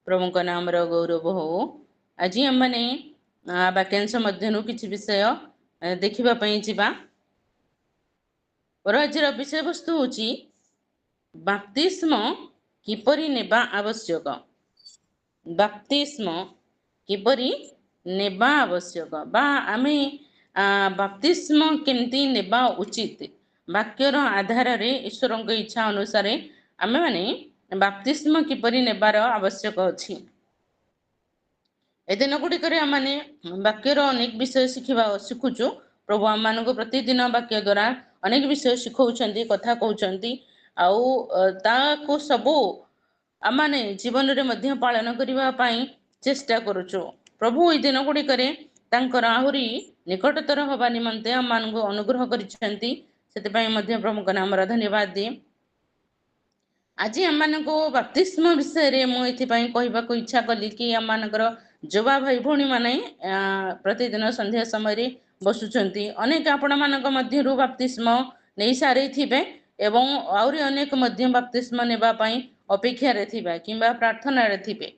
प्रभु का नाम गौरव हो। आज आम मैंने वाक्यांश मध्य किसी विषय देखापी जा और आज विषय वस्तु हूँ बाप्तिस्म किपरि नेबा आवश्यक। बाप्तिस्म किपरि नेबा आवश्यक बा आमे बाप्तिस्म केमती नेबा उचित वाक्यर आधार रे ईश्वर इच्छा अनुसार आमे माने बाप्तिस्म किपरि नेबार आवश्यक अछि। ए दिन गुड़िक आमे वाक्यर अनेक विषय शिखुचु। प्रभु आम मान प्रतिदिन वाक्य द्वारा अनेक विषय शिखौछंती कथा कहउछंती आउ ताको सबु आमाने जीवन रे मध्य पालन करिवा पई चेष्टा करूछु। प्रभु ए दिन गुड़िक तांकर आहुरी निकटतर हवा निमंते आम मान अनुग्रह करिसेंती। सेति पई मध्य प्रभु का नाम धन्यवाद दिए। आज आम मान बाप्तिस्म विषय रे मु एथि पई कहबा को इच्छा कली कि आम मानकर जुवा भाई भौणी माने प्रतिदिन संध्या समय रे बसुचंती। अनेक आपण मानक मध्यरु बाप्तिस्म नै सारी थिबे एवं आउरी अनेक मध्य बाप्तिस्म नेबा पई अपेक्षा रे थिबा किंबा प्रार्थना रे थिबे।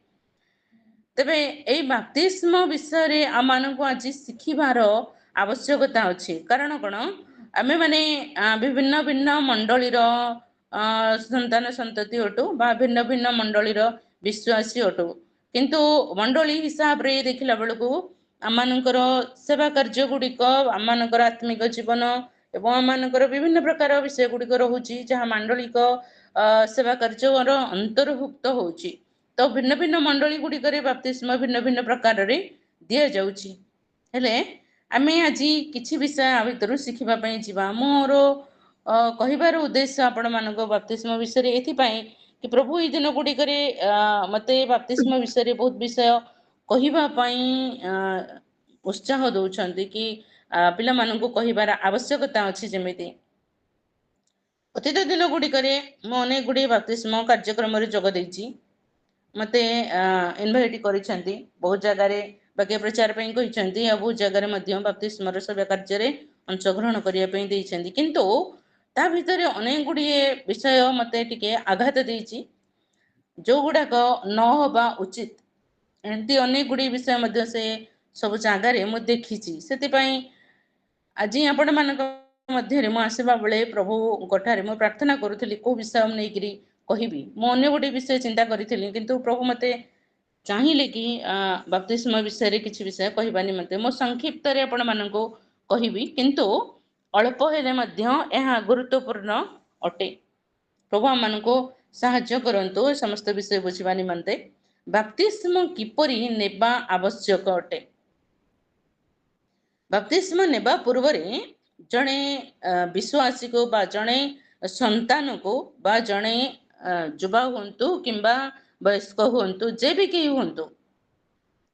तबे एई बाप्तिस्म विषय रे आम मानक आज शिखिबार आवश्यकता अछि। कारण कोन आमे माने विभिन्न भिन्न मंडलीर संतान संतति अटु बा भिन्न भिन्न मंडलीर विश्वासी अटु। किंतु मंडली हिसाब रे देखिला बेलकु आम मानकर सेवा कार्य गुड़िक आम मानकर आत्मिक जीवन एवं आम मानकर विभिन्न प्रकार विषय गुड़िक रहुची जहाँ मांडलिक सेवा कार्यर अंतर्भुक्त होउची। तो भिन्न भिन्न मंडली गुड़िक बाप्तिस्म भिन्न भिन्न प्रकार रे दिया जाउची। हेले आमे आज किछि विषय आ भितरु शिखिबा पई जिबा। मोर कहिबार उद्देश्य आपण मानको बाप्तिस्म विषय रे एथि पई कि प्रभु ई दिन गुड़ी करे मते बाप्तिस्म विषय रे बहुत विषय कहिबा पई उत्साह दउछंती कि पिला माननको कहिबार आवश्यकता अछि। जेमिति अतीत दिन गुड़ी करे मो अनेक गुड़ी बाप्तिस्म कार्यक्रम रे जोग देइची। मते इनवाइट करिसेंती बहुत जगह रे वाक्य प्रचार पई कहिसेंती आ बहुत जगह रे मध्य बाप्तिस्म रे सेवा कार्य रे अंशग्रहण करिया पई देइसेंती। किंतु ता भितरे अनेक गुड़ी विषय मते टिके आघात देइची जो गुड़ाक न होबा उचित। एमती अनेक गुड़ी विषय मध्य से सब जगह रे मु देखिची। सेति पई आज आपण मानक मध्य रे मु आसीबा बेले प्रभु कोठारे मु प्रार्थना करूथली को विषय नै गिरी कहिबी। मु अन्य गुड़ी विषय चिंता करिथली किंतु प्रभु मते चाहिले कि बाप्तिस्म विषय रे किछि विषय कहिबा निमंते मो संक्षिप्त रे आपण मानको कहिबी। किंतु अल्प हेले मध्य एहा गुरुत्वपूर्ण अटे। प्रभु आम मानको साहाय्य करंतु समस्त विषय बुझिबा निमंते। बाप्तिस्म किपरि नेबा आवश्यक अटे। बाप्तिस्म नेबा पूर्व रे जणे विश्वासी को बा जणे संतान को बा जणे जुबा हुंतु किंबा वयस्क हुंतु जे भी के हुंतु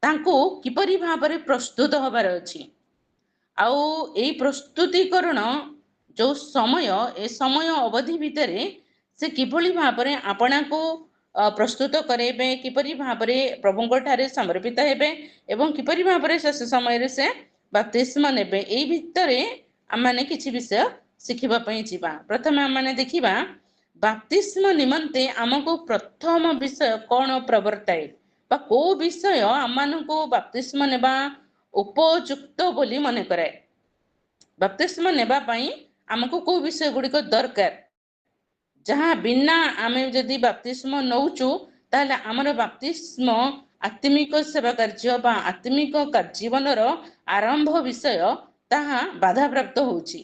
तांको किपरि भाबरे प्रस्तुत होबार अछि। आउ एई प्रस्तुतिकरण जो समय ए समय अवधि भितरे से किभली भाबरे आपणा को प्रस्तुत करेबे किपरि भाबरे प्रभुଙ୍କ ठारे समर्पित हेबे एवं किपरि भाबरे शेष समय रे से बाप्तिस्म नेबे। एई भितरे आमाने किछि विषय शिखिबा पई जिबा। प्रथमे आमाने देखिबा बाप्तिस्म निमंते आमको प्रथम विषय कोन प्रवर्ताए बा को विषय आमानको बाप्तिस्म नेबा उपयुक्त बोली मने कराए। बाप्तिस्म नेबा पई आमको को विषय गुडी को दरकार जहाँ बिना आमे जदि बाप्तिस्म नौचु ताले आमर बाप्तिस्म आत्मिक सेवा कार्य बा आत्मिक जीवन रो आरंभ विषय ताहा बाधा प्राप्त होउची।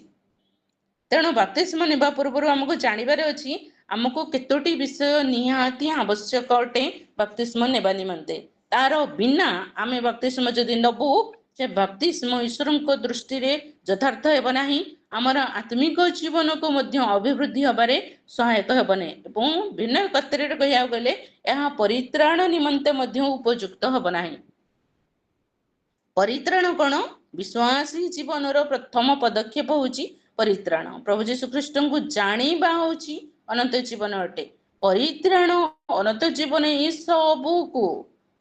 तेणु बाप्तिस्म नेबा पूर्व आमको जानिबार अछि आमको केतोटी विषय निहाती आवश्यक अटे बाप्तिस्म नेबा निमंते। तार बिना आमे बाप्तिस्म जदि नबु से बाप्तिस्म ईश्वरଙ୍କ दृष्टि रे यथार्थ हेब नाही। आमर आत्मिक जीवन को मध्य अभिवृद्धि हबारे सहायक हेबने एवं भिन्न कत्रे कहिया गले यह परित्राण निमंते मध्य उपयुक्त हब नाही। परित्राण कोन विश्वासी जीवन रो प्रथम पदक्षेप होची परित्राण। प्रभु यीशु ख्रीष्ट को जानिबा होची अनंत जीवन अटे। परित्राण अनंत जीवन ई सबु को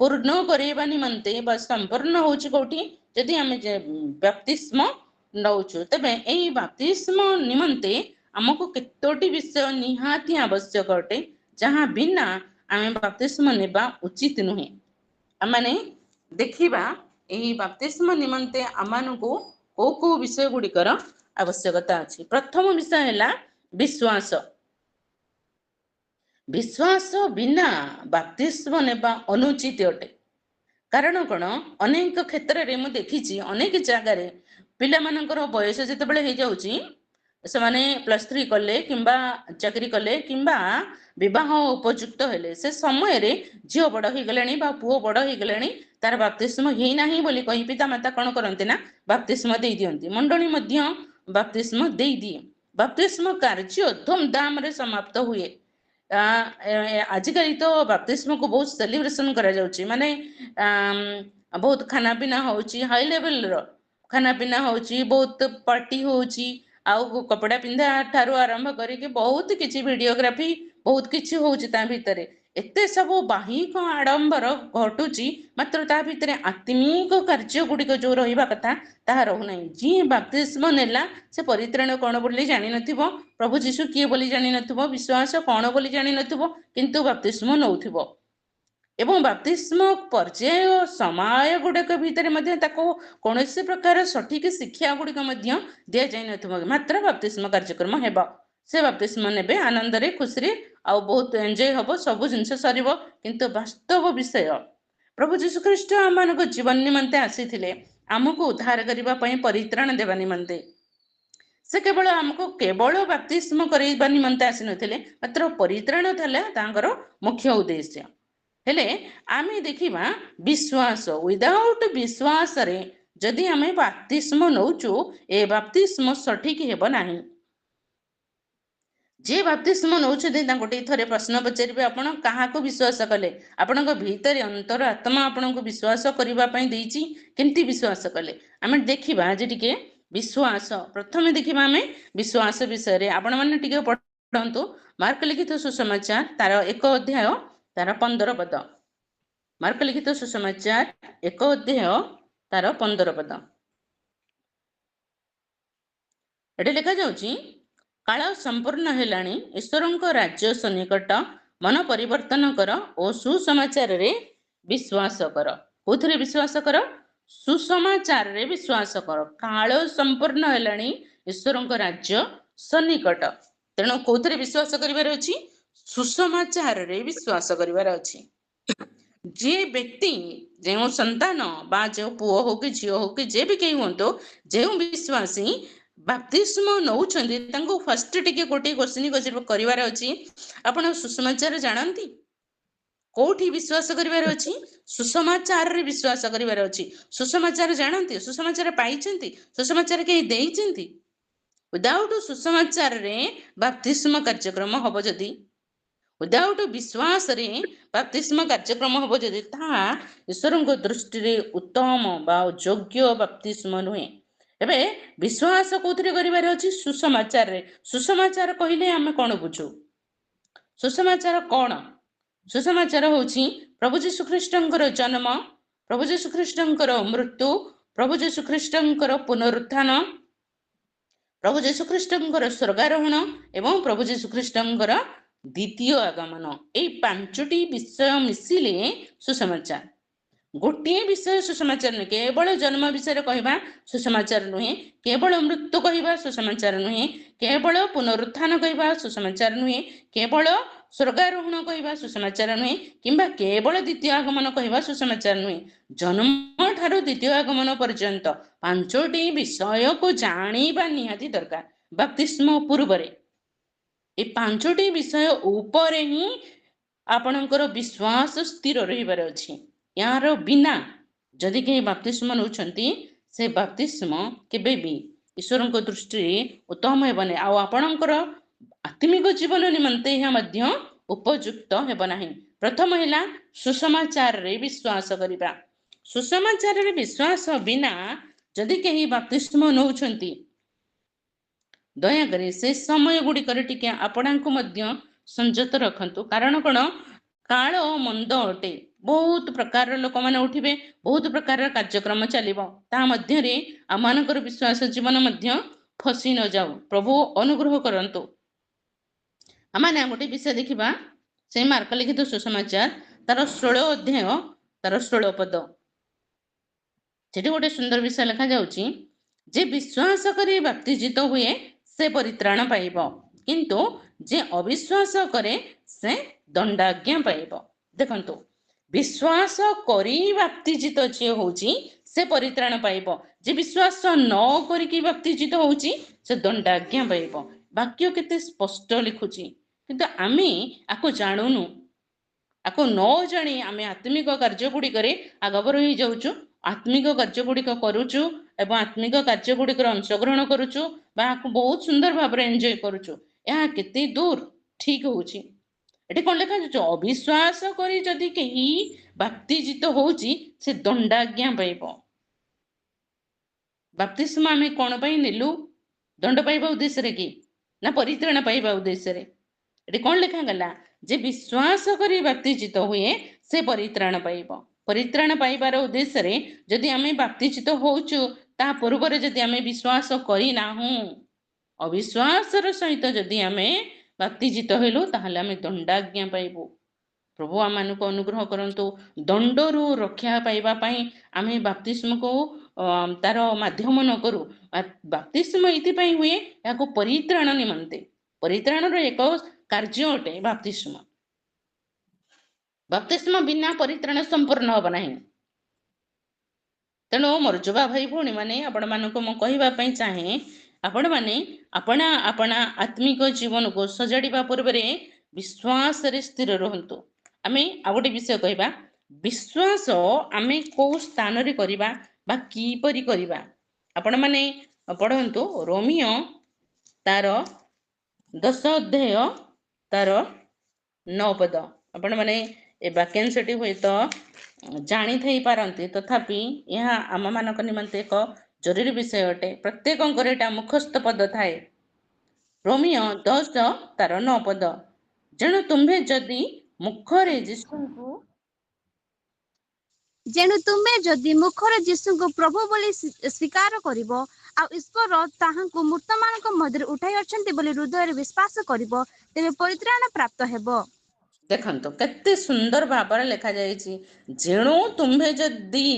पूर्ण करेबा निमंते बा संपूर्ण होची कोठी यदि आमे बाप्तिस्म नौचु। तबे एई बाप्तिस्म निमंते आमको केतोटी विषय निहाती आवश्यक अटे जहाँ बिना आमे बपतिस्म नेबा उचित नुहे। आमे देखिबा एही बपतिस्म निमंते आमानकु को विषय गुड़िकर आवश्यकता अछि। प्रथम विषय हैला विश्वास। विश्वास बिना बपतिस्म नेबा अनुचित अटे। कारण कौन अनेक क्षेत्र रे मु देखिछि अनेक जगह रे पिला मानकर बयस जेतेबेले हे जाउछि से माने +3 कले किंबा चाकरी कले किंबा विवाह उपयुक्त हेले से समय रे झियो बड़ हो गलेनी बा पुओ बड़ हो गलेनी तार बपतिस्म हे नाही बोली कहि पिता माता कोन करंती ना बपतिस्म देई दियंती। मंडली मध्य बपतिस्म देई दिए। बपतिस्म कार्य धूमधाम रे समाप्त हुए। आजिकल तो बपतिस्म को बहुत सेलिब्रेशन करा जाउछि माने बहुत खाना पीना होउछि हाई लेवल रो खाना पीना होउछि बहुत पार्टी होउछि आउ कपड़ा पिंधा ठारू आरंभ करिके बहुत किछि वीडियोग्राफी बहुत किछि होउछि ता भितरे एते सब बाहिक आडंबर घटुछि मात्र ता भितरे आत्मिक कार्य गुडिक जो रहिबा कथा ताहा रहु नै। जी बपतिस्म नेला से परित्राण कोन बोली जानि नथिबो प्रभु जीशु किए बोली जानि नथिबो विश्वास कोन बोली जानि नथिबो किंतु बपतिस्म नउथिबो एवं बपतिस्म पर्याय समय गुड़िक भितर कौन प्रकार सठिक शिक्षा गुड़िक दि जाई नथिबो मात्र बपतिस्म कार्यक्रम हेबो से बपतिस्म नेबे आनंद रे खुशी रे आ बहुत एंजॉय हबो सब जिनस सरीबो किंतु वास्तव विषय प्रभु जीशु ख्रीष्ट आमनको जीवन निमंते आसीथिले आमको उद्धार करिबा पई परित्राण देबा निमंते से केवल आमको केवल बपतिस्म करैबा निमंते आसी नथिले मात्र परित्राण थाले तांकर मुख्य उद्देश्य हेले आमे देखिबा विश्वास विदाउट विश्वास रे जदि आमे बपतिस्म नउचु ए बपतिस्म सठिक हेबो नाही। जे बपतिस्म नउछथि गोटे थरे प्रश्न पचारिबे आपण काहाको विश्वास कले आपणक भीतर अंतर आत्मा आपणको विश्वास करिबा पई देइछि केमती विश्वास कले आमे देखिबा जे टिके विश्वास प्रथमे देखिबा आमे विश्वास विषय रे आपण माने टिके पढंतु मार्क लिखित सुसमाचार तार 1 अध्याय तार 15 पद। मार्क लिखित सुसमाचार 1 अध्याय तार 15 पद एटे लिखा जाउछि काल संपूर्ण हेलाणी ईश्वरंक राज्य सन्निकट मन परिवर्तन कर और सुसमाचार रे विश्वास कर। कोथरे विश्वास कर सुसमाचार रे विश्वास कर। काल संपूर्ण हेलाणी ईश्वरंक राज्य सन्निकट तेणु कोथरे विश्वास करिवार अछि सुसमाचार रे विश्वास करिवार अछि। जे व्यक्ति जो संतान बा जो पुओ हो कि झियो हो कि जे भी कहीं हुंतो जो विश्वासी बपतिस्म नउछन्ति तांको फर्स्ट टिके गोटे क्वेश्चन करिवार अछि आपण सुसमाचार जानंती कोठी विश्वास करिवार अछि सुसमाचार रे विश्वास करिवार अछि। सुसमाचार जानंती सुसमाचार पाइछन्ति सुसमाचार के देइछन्ति विदाउट सुसमाचार रे बपतिस्म कार्यक्रम हबो जदी विदाउट विश्वास रे बपतिस्म कार्यक्रम हबो जदी ता ईश्वरंक दृष्टि रे उत्तम बा योग्य बपतिस्म नुहे। एबे विश्वास कोथरे करिवार अछि सुसमाचार रे। सुसमाचार कहिले आमे कोन बुझू सुसमाचार कोन सुसमाचार होछि प्रभु जीशु ख्रीष्टंकर जन्म प्रभु जीशु ख्रीष्टंकर मृत्यु प्रभु जीशु ख्रीष्टंकर पुनरुत्थान प्रभु जीशु ख्रीष्टंकर स्वर्गारोहण एवं प्रभु जीशु ख्रीष्टंकर द्वितीय आगमन ए पांचटी विषय मिसिले सुसमाचार। गोटे विषय सुसमाचार नुहे केवल जन्म विषय कहवा सुसमाचार नुहे केवल मृत्यु कहवा सुसमाचार नुहे केवल पुनरुत्थान कहवा सुसमाचार नुहे केवल स्वर्गारोहण कहवा सुसमाचार नुहे किंबा केवल द्वितीय आगमन कहवा सुसमाचार नुहे जन्म ठारू द्वितीय आगमन पर्यंत पांचटी विषय को जानिबा निहाती दरकार। बपतिस्म पूर्व रे ए पांचटी विषय ऊपर ही आपणकर विश्वास स्थिर रहिबार अछि। यार बिना जदि के बपतिस्म नउछन्ति से बपतिस्म केबे भी ईश्वरंक दृष्टि उत्तम हेबने आ आपणकर आत्मिक जीवन निमंते यह मध्य उपयुक्त हेब नाही। प्रथम हैला सुसमाचार रे विश्वास करिबा। सुसमाचार रे विश्वास बिना जदि के बपतिस्म नउछन्ति दया करे से समय गुडी करे टिके आपणांको मध्य संजत रखंतु कारण कोन काल मंद अटे बहुत प्रकार लोक माने उठिबे बहुत प्रकार कार्यक्रम चलिबो ता मध्य रे आमानकर विश्वास जीवन मध्य फसी न जाऊ प्रभु अनुग्रह करंतु। आमाने गोटे विषय देखिबा से मार्क लिखित सुसमाचार तार 16 अध्याय तार 16 पद सेठी गोटे सुंदर विषय लिखा जाउची जे विश्वास करी बाप्तिजित हुए से परित्राण पाइब किंतु जे अविश्वास करे से दंडाज्ञा पाइब। देखंतु विश्वास करी बाप्तिजित जे होउची से परित्राण पाइब, जे विश्वास न करिकी बाप्तिजित होउची से दंडाज्ञा पाइब। वाक्य केते स्पष्ट लिखुची किंतु आमे आको जानुनु, आको न जानी आमे आत्मिक कार्य गुडी करे आगबर होई जाउछु, आत्मिक कार्य गुडी करूछु एवं आत्मिक कार्य गुडी अंशग्रहण करूछु बा बहुत सुंदर भाव एंजॉय करूछु। यह केते दूर ठीक होउची एटी कोन लेखा जाउछु अविश्वास करी जदि केही बाप्तिजित होउची से दंडाज्ञा पाइब। बाप्तिस्म आमे कोन पई नेलु दंड पाइबा उद्देश्य रे कि ना परित्राण पाइबा उद्देश्य रे। एटी कोन लेखा गला जे विश्वास करी बाप्तिजित हुए से परित्राण पाइब। परित्राण पाइबार उद्देश्य रे जदि आमे बाप्तिजित होउछु ता पूर्व जदि आमे विश्वास करी नाहु अविश्वास सहित जदि आमे बाप्तिजित हेलु ताहले आमे दंडाज्ञा पाइबु। प्रभु आम को अनुग्रह करंतु दंडरू रक्षा पाइबा पई आमे बाप्तिस्म को तार माध्यम न करू। बाप्तिस्म इति पई हुए याको परित्राण निमंते, परित्राणर एक कार्य अटे बाप्तिस्म। बाप्तिस्म बिना परित्राण संपूर्ण होब नाही। तेणु मोर जुवा भाई भौणी माने आपण मानको म कहिबा पई चाहे आपण माने अपना अपना आत्मिक जीवन को सजाड़िबा पूर्व विश्वास रे स्थिर रहंतु। आमे आ गोटे विषय कहबा विश्वास आमे को स्थान रे करिबा बा की परि करिबा। आपण माने पढंतु रोमियो तार 10 अध्याय तार 9 पद। आपण माने ए वैकेंसी हुए तो जानी थई पारंती तथापि यह आम मानक निमंते एक जरूरी विषय अटे। प्रत्येक अंकरेटा मुखस्थ पद थाए। रोमियो 10 तार 9 पद जेणु तुम्हे जदि मुखरे जीशु को प्रभु बोली स्वीकार करिवो आ ईश्वर ताहांकु मूर्त मानक मध्य उठाई अछंती बोली हृदय रे विश्वास करिवो तेबे परित्राण प्राप्त हेबो। देखंतो केते सुंदर भाବରେ लेखा जायछि जेणु तुम्हे जदि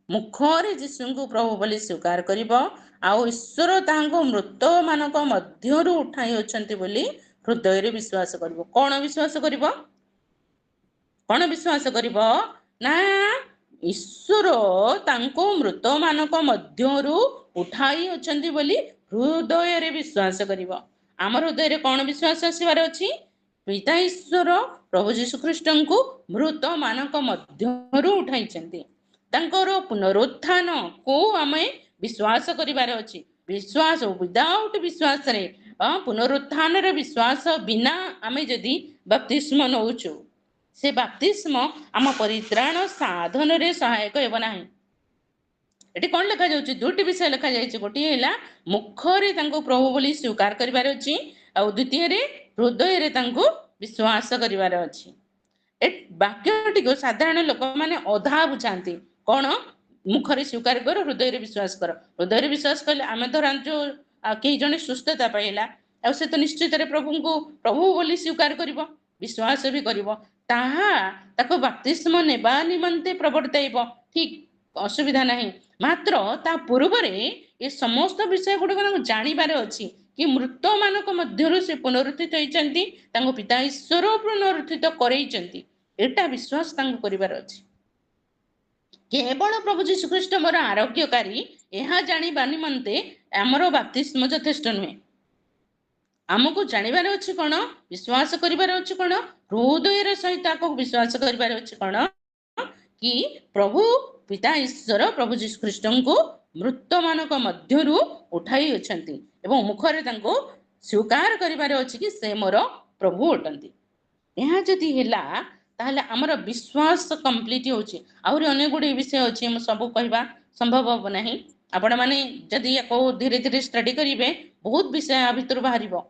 मुखरे जीशु प्रभु बोली स्वीकार करिवो आ ईश्वर ताहांकु मृत मानक मध्यरु उठाई अछंती बोली हृदय रे विश्वास करिवो। कोन विश्वास करिवो? कोन विश्वास करिवो ना ईश्वर तांको मृत मानक मध्यरु उठाई अछंती बोली हृदय रे विश्वास करिवो। आम हृदय रे कोन विश्वास आसीबार अछि? पिता ईश्वर प्रभु जीशु ख्रीष्ट को मृत मानक मध्यरु उठाई तांकर पुनरुत्थान को आमे विश्वास करिबार अछि। विश्वास विदाउट विश्वास रे पुनरुत्थान रे विश्वास बिना आमे जदि बपतिस्म नउछु से बपतिस्म आम परित्राण साधन रे सहायक हेब नाही। एटी कोन लिखा जाउची दुटी विषय लिखा जायछि। गोटी हैला मुखरे तांको प्रभु बोली स्वीकार करिबार अछि आ द्वितीय रे हृदय रे तांको विश्वास करिबार अछि। ए वाक्यटी को साधारण लोक माने अधा बुझांती कोन मुखरे स्वीकार कर हृदय रे विश्वास कर। हृदय रे विश्वास कले आमे धरान जो कई जने सुस्थता पाइला आ से तो निश्चित रे प्रभु बोली स्वीकार करिवो विश्वास भी करिवो ताहा ताको बपतिस्म नेबा निमंते प्रवर्ताइबो ठीक असुविधा नहीं। मात्र ता पूर्व रे ए समस्त विषय गुडक जानिबार अछि कि मृत मानक मध्यरु से पुनरुत्थित होइचंती तांको पिता ईश्वर पुनरुत्थित करैचंती एटा विश्वास तांको करिबार अछि। केवल प्रभु जीशु ख्रीष्ट मोर आरोग्यकारी यह जानिबा निमंते हमर बपतिस्म यथेष्ट नुहे। आमको जानिबार अछि कोन विश्वास करिबार अछि कोन हृदय सहित को विश्वास करिबार अछि कोन कि प्रभु पिता ईश्वर प्रभु जीशु ख्रीष्ट को मृत मानक मध्यरु उठाई अछंती एवं मुखरे तांको स्वीकार करिबार अछि कि से मोर प्रभु अटंती। यह जदि हेला ताहले हमर विश्वास कंप्लीट होछि। आउर अनेक गुडी विषय अछि हम सब कहबा संभव हो नाही। आपण माने जदि एको धीरे धीरे स्टडी करिवे बहुत विषय आ भितर बाहरिबो।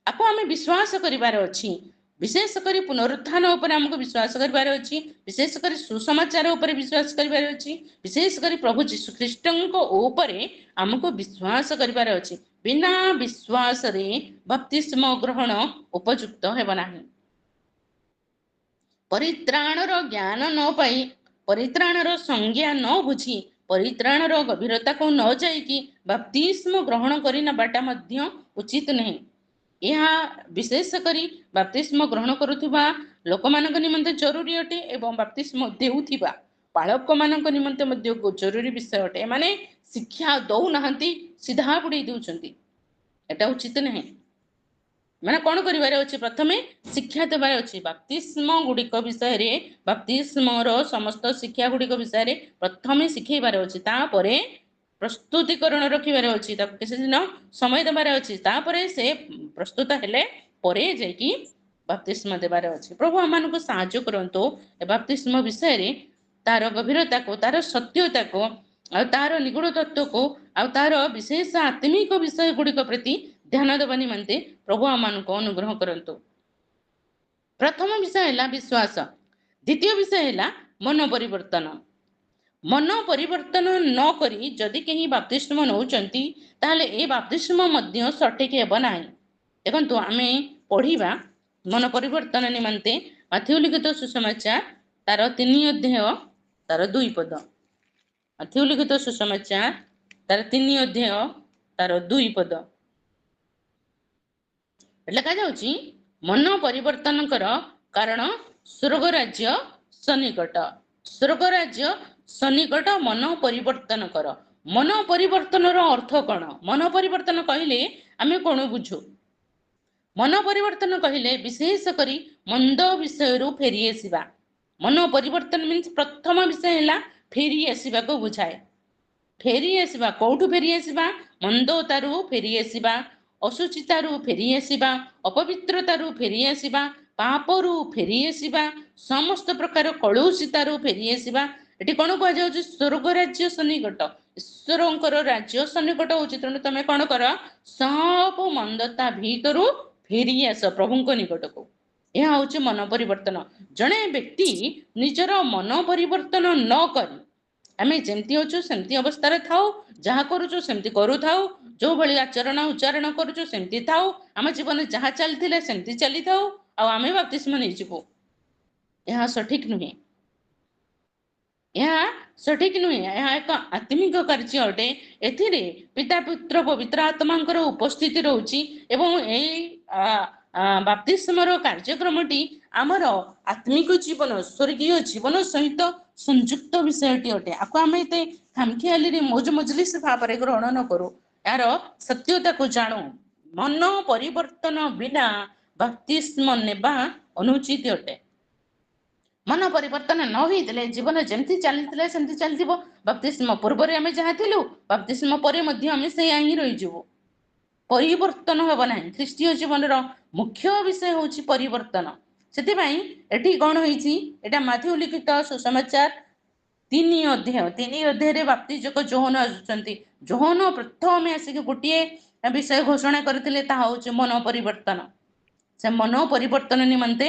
आपो हमें विश्वास करिबार अछि विशेष करी पुनरुत्थान ऊपर हमको विश्वास करिबार अछि विशेष करी सुसमाचार ऊपर विश्वास करिबार अछि विशेष करी प्रभु जीशु ख्रीष्टंको ऊपर हमको विश्वास करिबार अछि। बिना विश्वास रे बपतिस्म ग्रहण उपयुक्त हेब नाही। ପରିତ୍ରାଣର ଜ୍ଞାନ ନ ପାଇ, ପରିତ୍ରାଣର ସଂଜ୍ଞା ନ ବୁଝି, ପରିତ୍ରାଣର ଗଭୀରତାକୁ ନ ଯାଇକି ବାପ୍ତିସ୍ମ ଗ୍ରହଣ କରି ନେବାଟା ମଧ୍ୟ ଉଚିତ ନୁହେଁ। ଏହା ବିଶେଷ କରି ବାପ୍ତିସ୍ମ ଗ୍ରହଣ କରୁଥିବା ଲୋକମାନଙ୍କ ନିମନ୍ତେ ଜରୁରୀ ଅଟେ ଏବଂ ବାପ୍ତିସ୍ମ ଦେଉଥିବା ପାଳକମାନଙ୍କ ନିମନ୍ତେ ମଧ୍ୟ ଜରୁରୀ ବିଷୟ ଅଟେ। ଏମାନେ ଶିକ୍ଷା ଦଉନାହାନ୍ତି, ସିଧା ବୁଡେଇ ଦେଉଛନ୍ତି। ଏଟା ଉଚିତ ନାହିଁ। ମାନେ କଣ କରିବାର ଅଛି? ପ୍ରଥମେ ଶିକ୍ଷା ଦେବାର ଅଛି। ବାପ୍ତିସ୍ମ ଗୁଡ଼ିକ ବିଷୟରେ, ବାପ୍ତିସ୍ମର ସମସ୍ତ ଶିକ୍ଷା ଗୁଡ଼ିକ ବିଷୟରେ ପ୍ରଥମେ ଶିଖେଇବାର ଅଛି। ତାପରେ ପ୍ରସ୍ତୁତିକରଣ ରଖିବାର ଅଛି। ତାକୁ କିଛି ଦିନ ସମୟ ଦେବାର ଅଛି। ତାପରେ ସେ ପ୍ରସ୍ତୁତ ହେଲେ ପରେ ଯାଇକି ବାପ୍ତିସ୍ମ ଦେବାର ଅଛି। ପ୍ରଭୁ ଆମମାନଙ୍କୁ ସାହାଯ୍ୟ କରନ୍ତୁ ଏ ବାପ୍ତିସ୍ମ ବିଷୟରେ ତାର ଗଭୀରତାକୁ, ତାର ସତ୍ୟତାକୁ, ଆଉ ତାର ନିଗୁଡ ତତ୍ତ୍ୱକୁ, ଆଉ ତାର ବିଶେଷ ଆତ୍ମିକ ବିଷୟ ଗୁଡ଼ିକ ପ୍ରତି ଧ୍ୟାନ ଦେବା ନିମନ୍ତେ ପ୍ରଭୁ ଆମମାନଙ୍କୁ ଅନୁଗ୍ରହ କରନ୍ତୁ। ପ୍ରଥମ ବିଷୟ ହେଲା ବିଶ୍ୱାସ। ଦ୍ୱିତୀୟ ବିଷୟ ହେଲା ମନ ପରିବର୍ତ୍ତନ। ମନ ପରିବର୍ତ୍ତନ ନ କରି ଯଦି କେହି ବାପ୍ତିସ୍ମ ନେଉଛନ୍ତି ତାହେଲେ ଏ ବାପ୍ତିସ୍ମ ମଧ୍ୟ ସଠିକ ହେବ ନାହିଁ। ଦେଖନ୍ତୁ, ଆମେ ପଢିବା ମନ ପରିବର୍ତ୍ତନ ନିମନ୍ତେ ମାଥିଉ ଲିଖିତ ସୁସମାଚାର ତାର 3 ଅଧ୍ୟାୟ ତାର 2 ପଦ। ମାଥିଉ ଲିଖିତ ସୁସମାଚାର ତାର 3 ଅଧ୍ୟାୟ ତାର 2 ପଦ ଲେଖା ଯାଉଛି, ମନ ପରିବର୍ତ୍ତନ କର କାରଣ ସ୍ୱର୍ଗ ରାଜ୍ୟ ସନ୍ନିକଟ। ସ୍ୱର୍ଗ ରାଜ୍ୟ ସନ୍ନିକଟ, ମନ ପରିବର୍ତ୍ତନ କର। ମନ ପରିବର୍ତ୍ତନର ଅର୍ଥ କଣ? ମନ ପରିବର୍ତ୍ତନ କହିଲେ ଆମେ କଣ ବୁଝୁ? ମନ ପରିବର୍ତ୍ତନ କହିଲେ ବିଶେଷ କରି ମନ୍ଦ ବିଷୟରୁ ଫେରି ଆସିବା। ମନ ପରିବର୍ତ୍ତନ ମିନ୍ସ ପ୍ରଥମ ବିଷୟ ହେଲା ଫେରି ଆସିବାକୁ ବୁଝାଏ। ଫେରି ଆସିବା, କୋଉଠୁ ଫେରି ଆସିବା? ମନ୍ଦତାରୁ ଫେରି ଆସିବା, ଅସୁଚିତାରୁ ଫେରି ଆସିବା, ଅପବିତ୍ରତାରୁ ଫେରି ଆସିବା, ପାପରୁ ଫେରି ଆସିବା, ସମସ୍ତ ପ୍ରକାର କଳୁଷିତାରୁ ଫେରି ଆସିବା। ଏଠି କଣ କୁହାଯାଉଛି? ସ୍ୱର୍ଗ ରାଜ୍ୟ ସନ୍ନିକଟ। ଈଶ୍ୱରଙ୍କର ରାଜ୍ୟ ସନ୍ନିକଟ ହଉଛି। ତେଣୁ ତମେ କଣ କର? ସବୁ ମନ୍ଦତା ଭିତରୁ ଫେରି ଆସ ପ୍ରଭୁଙ୍କ ନିକଟକୁ। ଏହା ହଉଛି ମନ ପରିବର୍ତ୍ତନ। ଜଣେ ବ୍ୟକ୍ତି ନିଜର ମନ ପରିବର୍ତ୍ତନ ନ କରି, ଆମେ ଯେମିତି ଅଛୁ ସେମିତି ଅବସ୍ଥାରେ ଥାଉ, ଯାହା କରୁଛୁ ସେମିତି କରୁଥାଉ, ଯୋଉ ଭଳି ଆଚରଣ ଉଚ୍ଚାରଣ କରୁଛୁ ସେମିତି ଥାଉ, ଆମ ଜୀବନରେ ଯାହା ଚାଲିଥିଲେ ସେମିତି ଚାଲିଥାଉ, ଆଉ ଆମେ ବାପ୍ତିସ୍ମ ନେଇଯିବୁ। ଏହା ସଠିକ ନୁହେଁ। ଏହା ସଠିକ ନୁହେଁ। ଏହା ଏକ ଆତ୍ମିକ କାର୍ଯ୍ୟ ଅଟେ। ଏଥିରେ ପିତା, ପୁତ୍ର, ପବିତ୍ର ଆତ୍ମାଙ୍କର ଉପସ୍ଥିତି ରହୁଛି ଏବଂ ଏଇ ବାପ୍ତିସ୍ମର କାର୍ଯ୍ୟକ୍ରମଟି ଆମର ଆତ୍ମିକ ଜୀବନ, ସ୍ୱର୍ଗୀୟ ଜୀବନ ସହିତ ସଂଯୁକ୍ତ ବିଷୟଟି ଅଟେ। ଆକୁ ଆମେ ଏତେ ଖାମଖିଆଲିରେ ମୌଜ ମଜଲିସ ଭାବରେ ଗ୍ରହଣ ନ କରୁ, ଏହାର ସତ୍ୟତାକୁ ଜାଣୁ। ମନ ପରିବର୍ତ୍ତନ ବିନା ବାପ୍ତିସ୍ମ ନେବା ଅନୁଚିତ ଅଟେ। ମନ ପରିବର୍ତ୍ତନ ନ ହେଇଥିଲେ ଜୀବନ ଯେମିତି ଚାଲିଥିଲେ ସେମିତି ଚାଲିଥିବ। ବାପ୍ତିସ୍ମ ପୂର୍ବରେ ଆମେ ଯାହା ଥିଲୁ, ବାପ୍ତିସ୍ମ ପରେ ମଧ୍ୟ ଆମେ ସେଇଆ ହିଁ ରହିଯିବୁ। ପରିବର୍ତ୍ତନ ହେବ ନାହିଁ। ଖ୍ରୀଷ୍ଟୀୟ ଜୀବନର ମୁଖ୍ୟ ବିଷୟ ହେଉଛି ପରିବର୍ତ୍ତନ। ସେଥିପାଇଁ ଏଠି କଣ ହେଇଛି? ଏଟା ମାଥିଉ ଲିଖିତ ସୁସମାଚାର 3 ଅଧ୍ୟାୟ। 3 ଅଧ୍ୟାୟରେ ବାପ୍ତିଜକ ଯୋହନ ଆସୁଛନ୍ତି। ଯୋହନ ପ୍ରଥମେ ଆସିକି ଗୋଟିଏ ବିଷୟ ଘୋଷଣା କରିଥିଲେ, ତାହା ହଉଛି ମନ ପରିବର୍ତ୍ତନ। ସେ ମନ ପରିବର୍ତ୍ତନ ନିମନ୍ତେ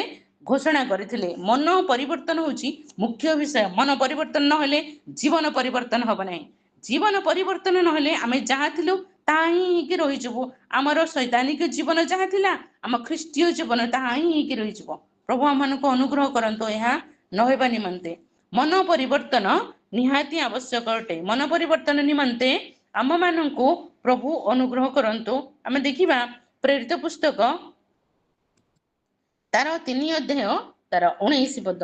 ଘୋଷଣା କରିଥିଲେ। ମନ ପରିବର୍ତ୍ତନ ହଉଛି ମୁଖ୍ୟ ବିଷୟ। ମନ ପରିବର୍ତ୍ତନ ନହେଲେ ଜୀବନ ପରିବର୍ତ୍ତନ ହବ ନାହିଁ। ଜୀବନ ପରିବର୍ତ୍ତନ ନହେଲେ ଆମେ ଯାହା ଥିଲୁ ତାହା ହିଁ ହେଇକି ରହିଯିବୁ। ଆମର ଶୈତାନିକ ଜୀବନ ଯାହା ଥିଲା, ଆମ ଖ୍ରୀଷ୍ଟୀୟ ଜୀବନ ତାହା ହିଁ ହେଇକି ରହିଯିବ। ପ୍ରଭୁ ଆମମାନଙ୍କୁ ଅନୁଗ୍ରହ କରନ୍ତୁ ଏହା ନ ହେବା ନିମନ୍ତେ। ମନ ପରିବର୍ତ୍ତନ ନିହାତି ଆବଶ୍ୟକ ଅଟେ। ମନ ପରିବର୍ତ୍ତନ ନିମନ୍ତେ ଆମମାନଙ୍କୁ ପ୍ରଭୁ ଅନୁଗ୍ରହ କରନ୍ତୁ। ଆମେ ଦେଖିବା ପ୍ରେରିତ ପୁସ୍ତକ ତାର 3 ଅଧ୍ୟାୟ ତାର 19 ପଦ।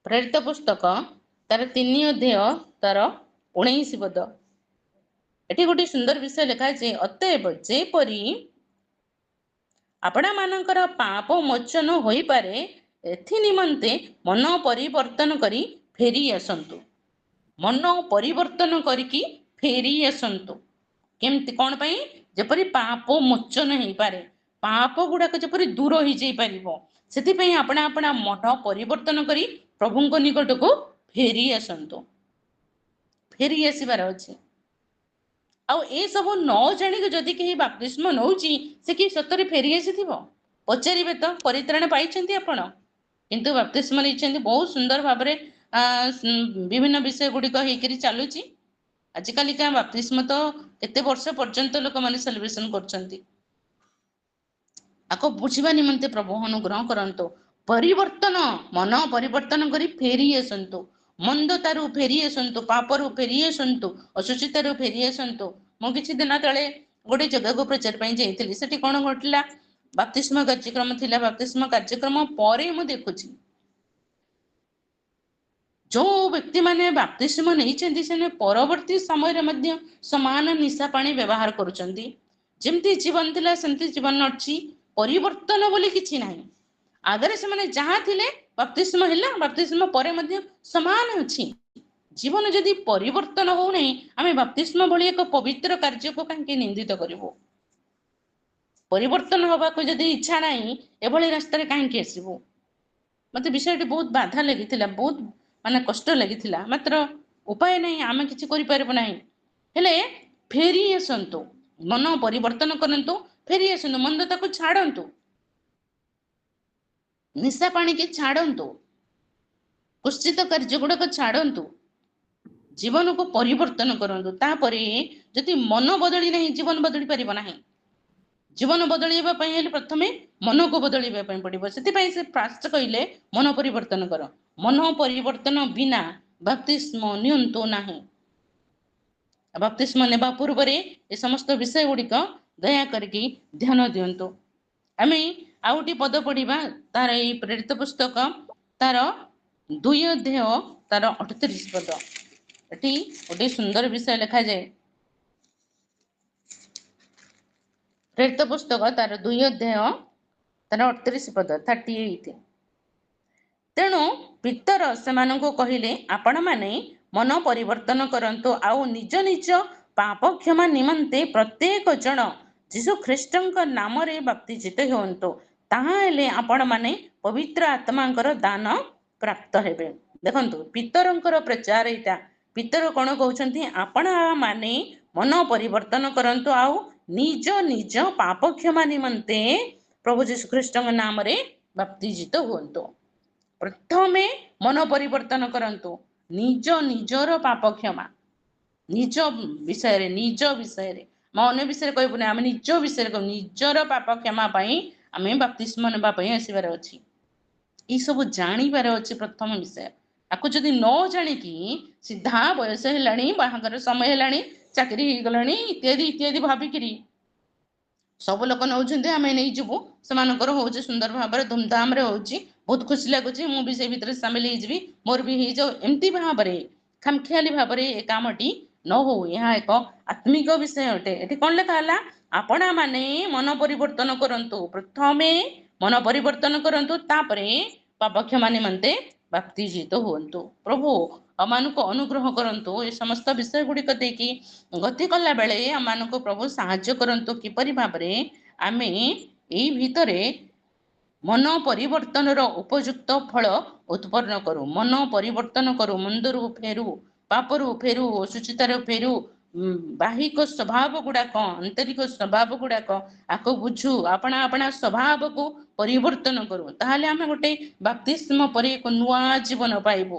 ପ୍ରେରିତ ପୁସ୍ତକ ତାର 3 ଅଧ୍ୟାୟ ତାର 19 ପଦ। ଏଠି ଗୋଟେ ସୁନ୍ଦର ବିଷୟ ଲେଖା ଅଛି, ଅତଏବ ଯେପରି ଆପଣା ମାନଙ୍କର ପାପ ମୋଚନ ହୋଇପାରେ, ଏଥି ନିମନ୍ତେ ମନ ପରିବର୍ତ୍ତନ କରି ଫେରି ଆସନ୍ତୁ। ମନ ପରିବର୍ତ୍ତନ କରିକି ଫେରି ଆସନ୍ତୁ। କେମିତି? କଣ ପାଇଁ? ଯେପରି ପାପ ମୋଚନ ହେଇପାରେ, ପାପ ଗୁଡାକ ଯେପରି ଦୂର ହେଇଯାଇ ପାରିବ, ସେଥିପାଇଁ ଆପଣା ଆପଣା ମନ ପରିବର୍ତ୍ତନ କରି ପ୍ରଭୁଙ୍କ ନିକଟକୁ ଫେରି ଆସନ୍ତୁ। ଫେରି ଆସିବାର ଅଛି। ଆଉ ଏସବୁ ନ ଜାଣିକି ଯଦି କେହି ବାପ୍ତିସ୍ମ ନଉଛି, ସେ କି ସତରେ ଫେରି ଆସିଥିବ? ପଚାରିବେ ତ, ପରିତ୍ରାଣ ପାଇଛନ୍ତି ଆପଣ? କିନ୍ତୁ ବାପ୍ତିସ୍ମ ନେଇଛନ୍ତି। ବହୁତ ସୁନ୍ଦର ଭାବରେ ବିଭିନ୍ନ ବିଷୟ ଗୁଡିକ ହେଇକରି ଚାଲୁଛି। ଆଜିକାଲିକା ବାପ୍ତିସ୍ମ ତ କେତେ ବର୍ଷ ପର୍ଯ୍ୟନ୍ତ ଲୋକମାନେ ସେଲିବ୍ରେସନ କରୁଛନ୍ତି। ଆକୁ ବୁଝିବା ନିମନ୍ତେ ପ୍ରଭୁ ଅନୁଗ୍ରହ କରନ୍ତୁ। ପରିବର୍ତ୍ତନ ମନ ପରିବର୍ତ୍ତନ କରି ଫେରି ଆସନ୍ତୁ, ମନ୍ଦତାରୁ ଫେରି ଆସନ୍ତୁ, ପାପରୁ ଫେରି ଆସନ୍ତୁ, ଅଶୁଚିତାରୁ ଫେରି ଆସନ୍ତୁ। ମୁଁ କିଛି ଦିନ ତଳେ ଗୋଟେ ଜାଗାକୁ ପ୍ରଚାର ପାଇଁ ଯାଇଥିଲି। ସେଠି କଣ ଘଟିଲା, ବାପ୍ତିସ୍ମ କାର୍ଯ୍ୟକ୍ରମ ଥିଲା। ବାପ୍ତିସ୍ମ କାର୍ଯ୍ୟକ୍ରମ ପରେ ମୁଁ ଦେଖୁଛି ଯୋଉ ବ୍ୟକ୍ତି ମାନେ ବାପ୍ତିସ୍ମ ନେଇଛନ୍ତି ସେମାନେ ପରବର୍ତ୍ତୀ ସମୟରେ ମଧ୍ୟ ସମାନ ନିଶା ପାଣି ବ୍ୟବହାର କରୁଛନ୍ତି। ଯେମିତି ଜୀବନ ଥିଲା ସେମିତି ଜୀବନ ଅଛି, ପରିବର୍ତ୍ତନ ବୋଲି କିଛି ନାହିଁ। ଆଗରେ ସେମାନେ ଯାହା ଥିଲେ ବାପ୍ତିସ୍ମ ହେଲା, ବାପ୍ତିସ୍ମ ପରେ ମଧ୍ୟ ସମାନ ଅଛି। ଜୀବନ ଯଦି ପରିବର୍ତ୍ତନ ହଉନାହିଁ, ଆମେ ବାପ୍ତିସ୍ମ ଭଳି ଏକ ପବିତ୍ର କାର୍ଯ୍ୟକୁ କାହିଁକି ନିନ୍ଦିତ କରିବୁ? ପରିବର୍ତ୍ତନ ହବାକୁ ଯଦି ଇଚ୍ଛା ନାହିଁ, ଏଭଳି ରାସ୍ତାରେ କାହିଁକି ଆସିବୁ? ମତେ ବିଷୟଟି ବହୁତ ବାଧା ଲାଗିଥିଲା, ବହୁତ କଷ୍ଟ ଲାଗିଥିଲା। ମାତ୍ର ଉପାୟ ନାହିଁ, ଆମେ କିଛି କରିପାରିବୁ ନାହିଁ। ହେଲେ ଫେରି ଆସନ୍ତୁ, ମନ ପରିବର୍ତ୍ତନ କରନ୍ତୁ, ଫେରି ଆସନ୍ତୁ, ମନ୍ଦତାକୁ ଛାଡ଼ନ୍ତୁ, ନିଶା ପାଣିକି ଛାଡ଼ନ୍ତୁ, କୁଶ୍ଚିତ କାର୍ଯ୍ୟ ଗୁଡାକ ଛାଡ଼ନ୍ତୁ, ଜୀବନକୁ ପରିବର୍ତ୍ତନ କରନ୍ତୁ। ତାପରେ ଯଦି ମନ ବଦଳି ନାହିଁ, ଜୀବନ ବଦଳି ପାରିବ ନାହିଁ। ଜୀବନ ବଦଳିବା ପାଇଁ ହେଲେ ପ୍ରଥମେ ମନକୁ ବଦଳିବା ପାଇଁ ପଡିବ। ସେଥିପାଇଁ ସେ ଫାଷ୍ଟ କହିଲେ ମନ ପରିବର୍ତ୍ତନ କର। ମନ ପରିବର୍ତ୍ତନ ବିନା ବାପ୍ତିସ୍ମ ନିଅନ୍ତୁ ନାହିଁ। ବାପ୍ତିସ୍ମ ନେବା ପୂର୍ବରେ ଏ ସମସ୍ତ ବିଷୟ ଗୁଡିକ ଦୟା କରିକି ଧ୍ୟାନ ଦିଅନ୍ତୁ। ଆମେ ଆଉ ଗୋଟିଏ ପଦ ପଢିବା, ତାର ଏଇ ପ୍ରେରିତ ପୁସ୍ତକ ତାର 2 ଅଧ୍ୟାୟ ତାର 38 ପଦ। ଏଠି ଗୋଟେ ସୁନ୍ଦର ବିଷୟ ଲେଖାଯାଏ। ପ୍ରେରିତ ପୁସ୍ତକ ତାର 2 ଅଧ୍ୟାୟ ତାର 38 ପଦ 38। ତେଣୁ ପିତର ସେମାନଙ୍କୁ କହିଲେ, ଆପଣମାନେ ମନ ପରିବର୍ତ୍ତନ କରନ୍ତୁ ଆଉ ନିଜ ନିଜ ପାପ କ୍ଷମା ନିମନ୍ତେ ପ୍ରତ୍ୟେକ ଜଣ ଯୀଶୁ ଖ୍ରୀଷ୍ଟଙ୍କ ନାମରେ ବାପ୍ତିଜିତ ହୁଅନ୍ତୁ। ତାହା ହେଲେ ଆପଣମାନେ ପବିତ୍ର ଆତ୍ମାଙ୍କର ଦାନ ପ୍ରାପ୍ତ ହେବେ। ଦେଖନ୍ତୁ, ପିତରଙ୍କର ପ୍ରଚାର ଏଇଟା। ପିତର କଣ କହୁଛନ୍ତି? ଆପଣ ମାନେ ମନ ପରିବର୍ତ୍ତନ କରନ୍ତୁ ଆଉ ନିଜ ନିଜ ପାପ କ୍ଷମା ନିମନ୍ତେ ପ୍ରଭୁ ଯୀଶୁ ଖ୍ରୀଷ୍ଟଙ୍କ ନାମରେ ବାପ୍ତିଜିତ ହୁଅନ୍ତୁ। ପ୍ରଥମେ ମନ ପରିବର୍ତ୍ତନ କରନ୍ତୁ, ନିଜ ନିଜର ପାପ କ୍ଷମା, ନିଜ ବିଷୟରେ ମୁଁ ଅନ୍ୟ ବିଷୟରେ କହିବୁନି, ଆମେ ନିଜ ବିଷୟରେ କହିବୁ। ନିଜର ପାପ କ୍ଷମା ପାଇଁ ଆମେ ବାପ୍ତିସ୍ମ ନେବା ପାଇଁ ଆସିବାର ଅଛି। ଏଇ ସବୁ ଜାଣିବାର ଅଛି ପ୍ରଥମ ବିଷୟ। ଆକୁ ଯଦି ନ ଜାଣିକି ସିଧା ବୟସ ହେଲାଣି, ବାହାଘର ସମୟ ହେଲାଣି, ଚାକିରି ହେଇଗଲାଣି ଇତ୍ୟାଦି ଇତ୍ୟାଦି ଭାବିକିରି ସବୁ ଲୋକ ନେଉଛନ୍ତି, ଆମେ ନେଇଯିବୁ, ସେମାନଙ୍କର ହଉଛି ସୁନ୍ଦର ଭାବରେ ଧୁମଧାମରେ ହଉଛି, ବହୁତ ଖୁସି ଲାଗୁଛି, ମୁଁ ବି ସେଇ ଭିତରେ ସାମିଲ ହେଇଯିବି, ମୋର ବି ହେଇଯାଉ, ଏମିତି ଭାବରେ ଖାମଖିଆଲି ଭାବରେ ଏ କାମଟି ନ ହଉ। ଏହା ଏକ ଆତ୍ମିକ ବିଷୟ ଅଟେ। ଏଠି କଣ ଲେଖା ହେଲା? ଆପଣ ମାନେ ମନ ପରିବର୍ତ୍ତନ କରନ୍ତୁ। ପ୍ରଥମେ ମନ ପରିବର୍ତ୍ତନ କରନ୍ତୁ, ତାପରେ ପାପ କ୍ଷମା ନିମନ୍ତେ ବାପ୍ତିଜିତ ହୁଅନ୍ତୁ। ପ୍ରଭୁ ଆମମାନଙ୍କୁ ଅନୁଗ୍ରହ କରନ୍ତୁ। ଏ ସମସ୍ତ ବିଷୟ ଗୁଡିକ ଦେଇକି ଗତି କଲା ବେଳେ ଆମମାନଙ୍କୁ ପ୍ରଭୁ ସାହାଯ୍ୟ କରନ୍ତୁ, କିପରି ଭାବରେ ଆମେ ଏଇ ଭିତରେ ମନ ପରିବର୍ତ୍ତନର ଉପଯୁକ୍ତ ଫଳ ଉତ୍ପନ୍ନ କରୁ, ମନ ପରିବର୍ତ୍ତନ କରୁ, ମନ୍ଦରୁ ଫେରୁ, ପାପରୁ ଫେରୁ, ଅଶୁଚିତାରୁ ଫେରୁ, ବାହିକ ସ୍ୱଭାବ ଗୁଡାକ, ଆନ୍ତରିକ ସ୍ୱଭାବ ଗୁଡାକ ଆକୁ ବୁଝୁ, ଆପଣା ସ୍ୱଭାବକୁ ପରିବର୍ତ୍ତନ କରୁ। ତାହେଲେ ଆମେ ଗୋଟେ ବାପ୍ତିସ୍ମ ପରେ ଏକ ନୂଆ ଜୀବନ ପାଇବୁ,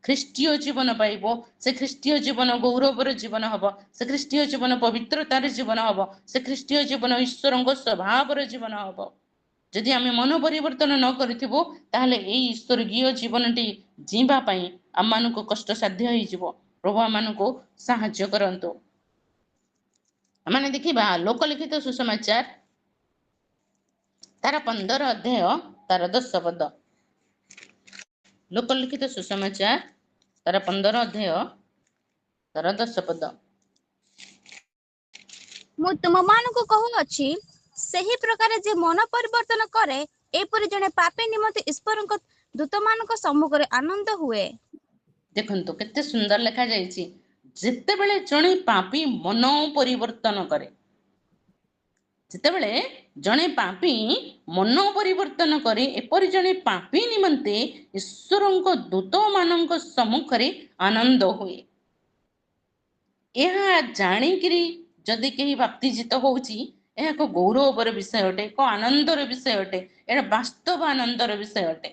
ଖ୍ରୀଷ୍ଟୀୟ ଜୀବନ ପାଇବ। ସେ ଖ୍ରୀଷ୍ଟୀୟ ଜୀବନ ଗୌରବର ଜୀବନ ହବ, ସେ ଖ୍ରୀଷ୍ଟୀୟ ଜୀବନ ପବିତ୍ରତାର ଜୀବନ ହବ, ସେ ଖ୍ରୀଷ୍ଟୀୟ ଜୀବନ ଈଶ୍ୱରଙ୍କ ସ୍ୱଭାବର ଜୀବନ ହବ। ଯଦି ଆମେ ମନ ପରିବର୍ତ୍ତନ ନ କରିଥିବୁ, ତାହେଲେ ଏଇ ସ୍ୱର୍ଗୀୟ ଜୀବନଟି ଯିବା ପାଇଁ ଆମମାନଙ୍କୁ କଷ୍ଟସାଧ୍ୟ ହେଇଯିବ। ପ୍ରଭୁ ଆମମାନଙ୍କୁ ସାହାଯ୍ୟ କରନ୍ତୁ। ଆମେ ଦେଖିବା ଲୋକଲିଖିତ ସୁସମାଚାର ତାର 15 ଅଧ୍ୟାୟ ତାର 10 ପଦ। ଲୋକଲିଖିତ ସୁସମାଚାର ତାର 15 ଅଧ୍ୟାୟ ତାର 10 ପଦ। ମୁଁ ତୁମମାନଙ୍କୁ କହୁଅଛି, ସେହି ପ୍ରକାରେ ଯେ ମନ ପରିବର୍ତ୍ତନ କରେ, ଏପରି ଜଣେ ପାପୀ ନିମନ୍ତେ ଈଶ୍ୱରଙ୍କ ଦୂତମାନଙ୍କ ସମ୍ମୁଖରେ ଆନନ୍ଦ ହୁଏ। ଦେଖନ୍ତୁ କେତେ ସୁନ୍ଦର ଲେଖାଯାଇଛି। ଯେତେବେଳେ ଜଣେ ପାପୀ ମନ ପରିବର୍ତ୍ତନ କରେ, ଯେତେବେଳେ ଜଣେ ପାପୀ ମନ ପରିବର୍ତ୍ତନ କରେ, ଏପରି ଜଣେ ପାପୀ ନିମନ୍ତେ ଈଶ୍ୱରଙ୍କ ଦୂତମାନଙ୍କ ସମ୍ମୁଖରେ ଆନନ୍ଦ ହୁଏ। ଏହା ଜାଣିକିରି ଯଦି କେହି ବାପ୍ତିଜିତ ହଉଛି, ଏହା ଏକ ଗୌରବର ବିଷୟ ଅଟେ, ଏକ ଆନନ୍ଦର ବିଷୟ ଅଟେ, ଏହା ବାସ୍ତବ ଆନନ୍ଦର ବିଷୟ ଅଟେ।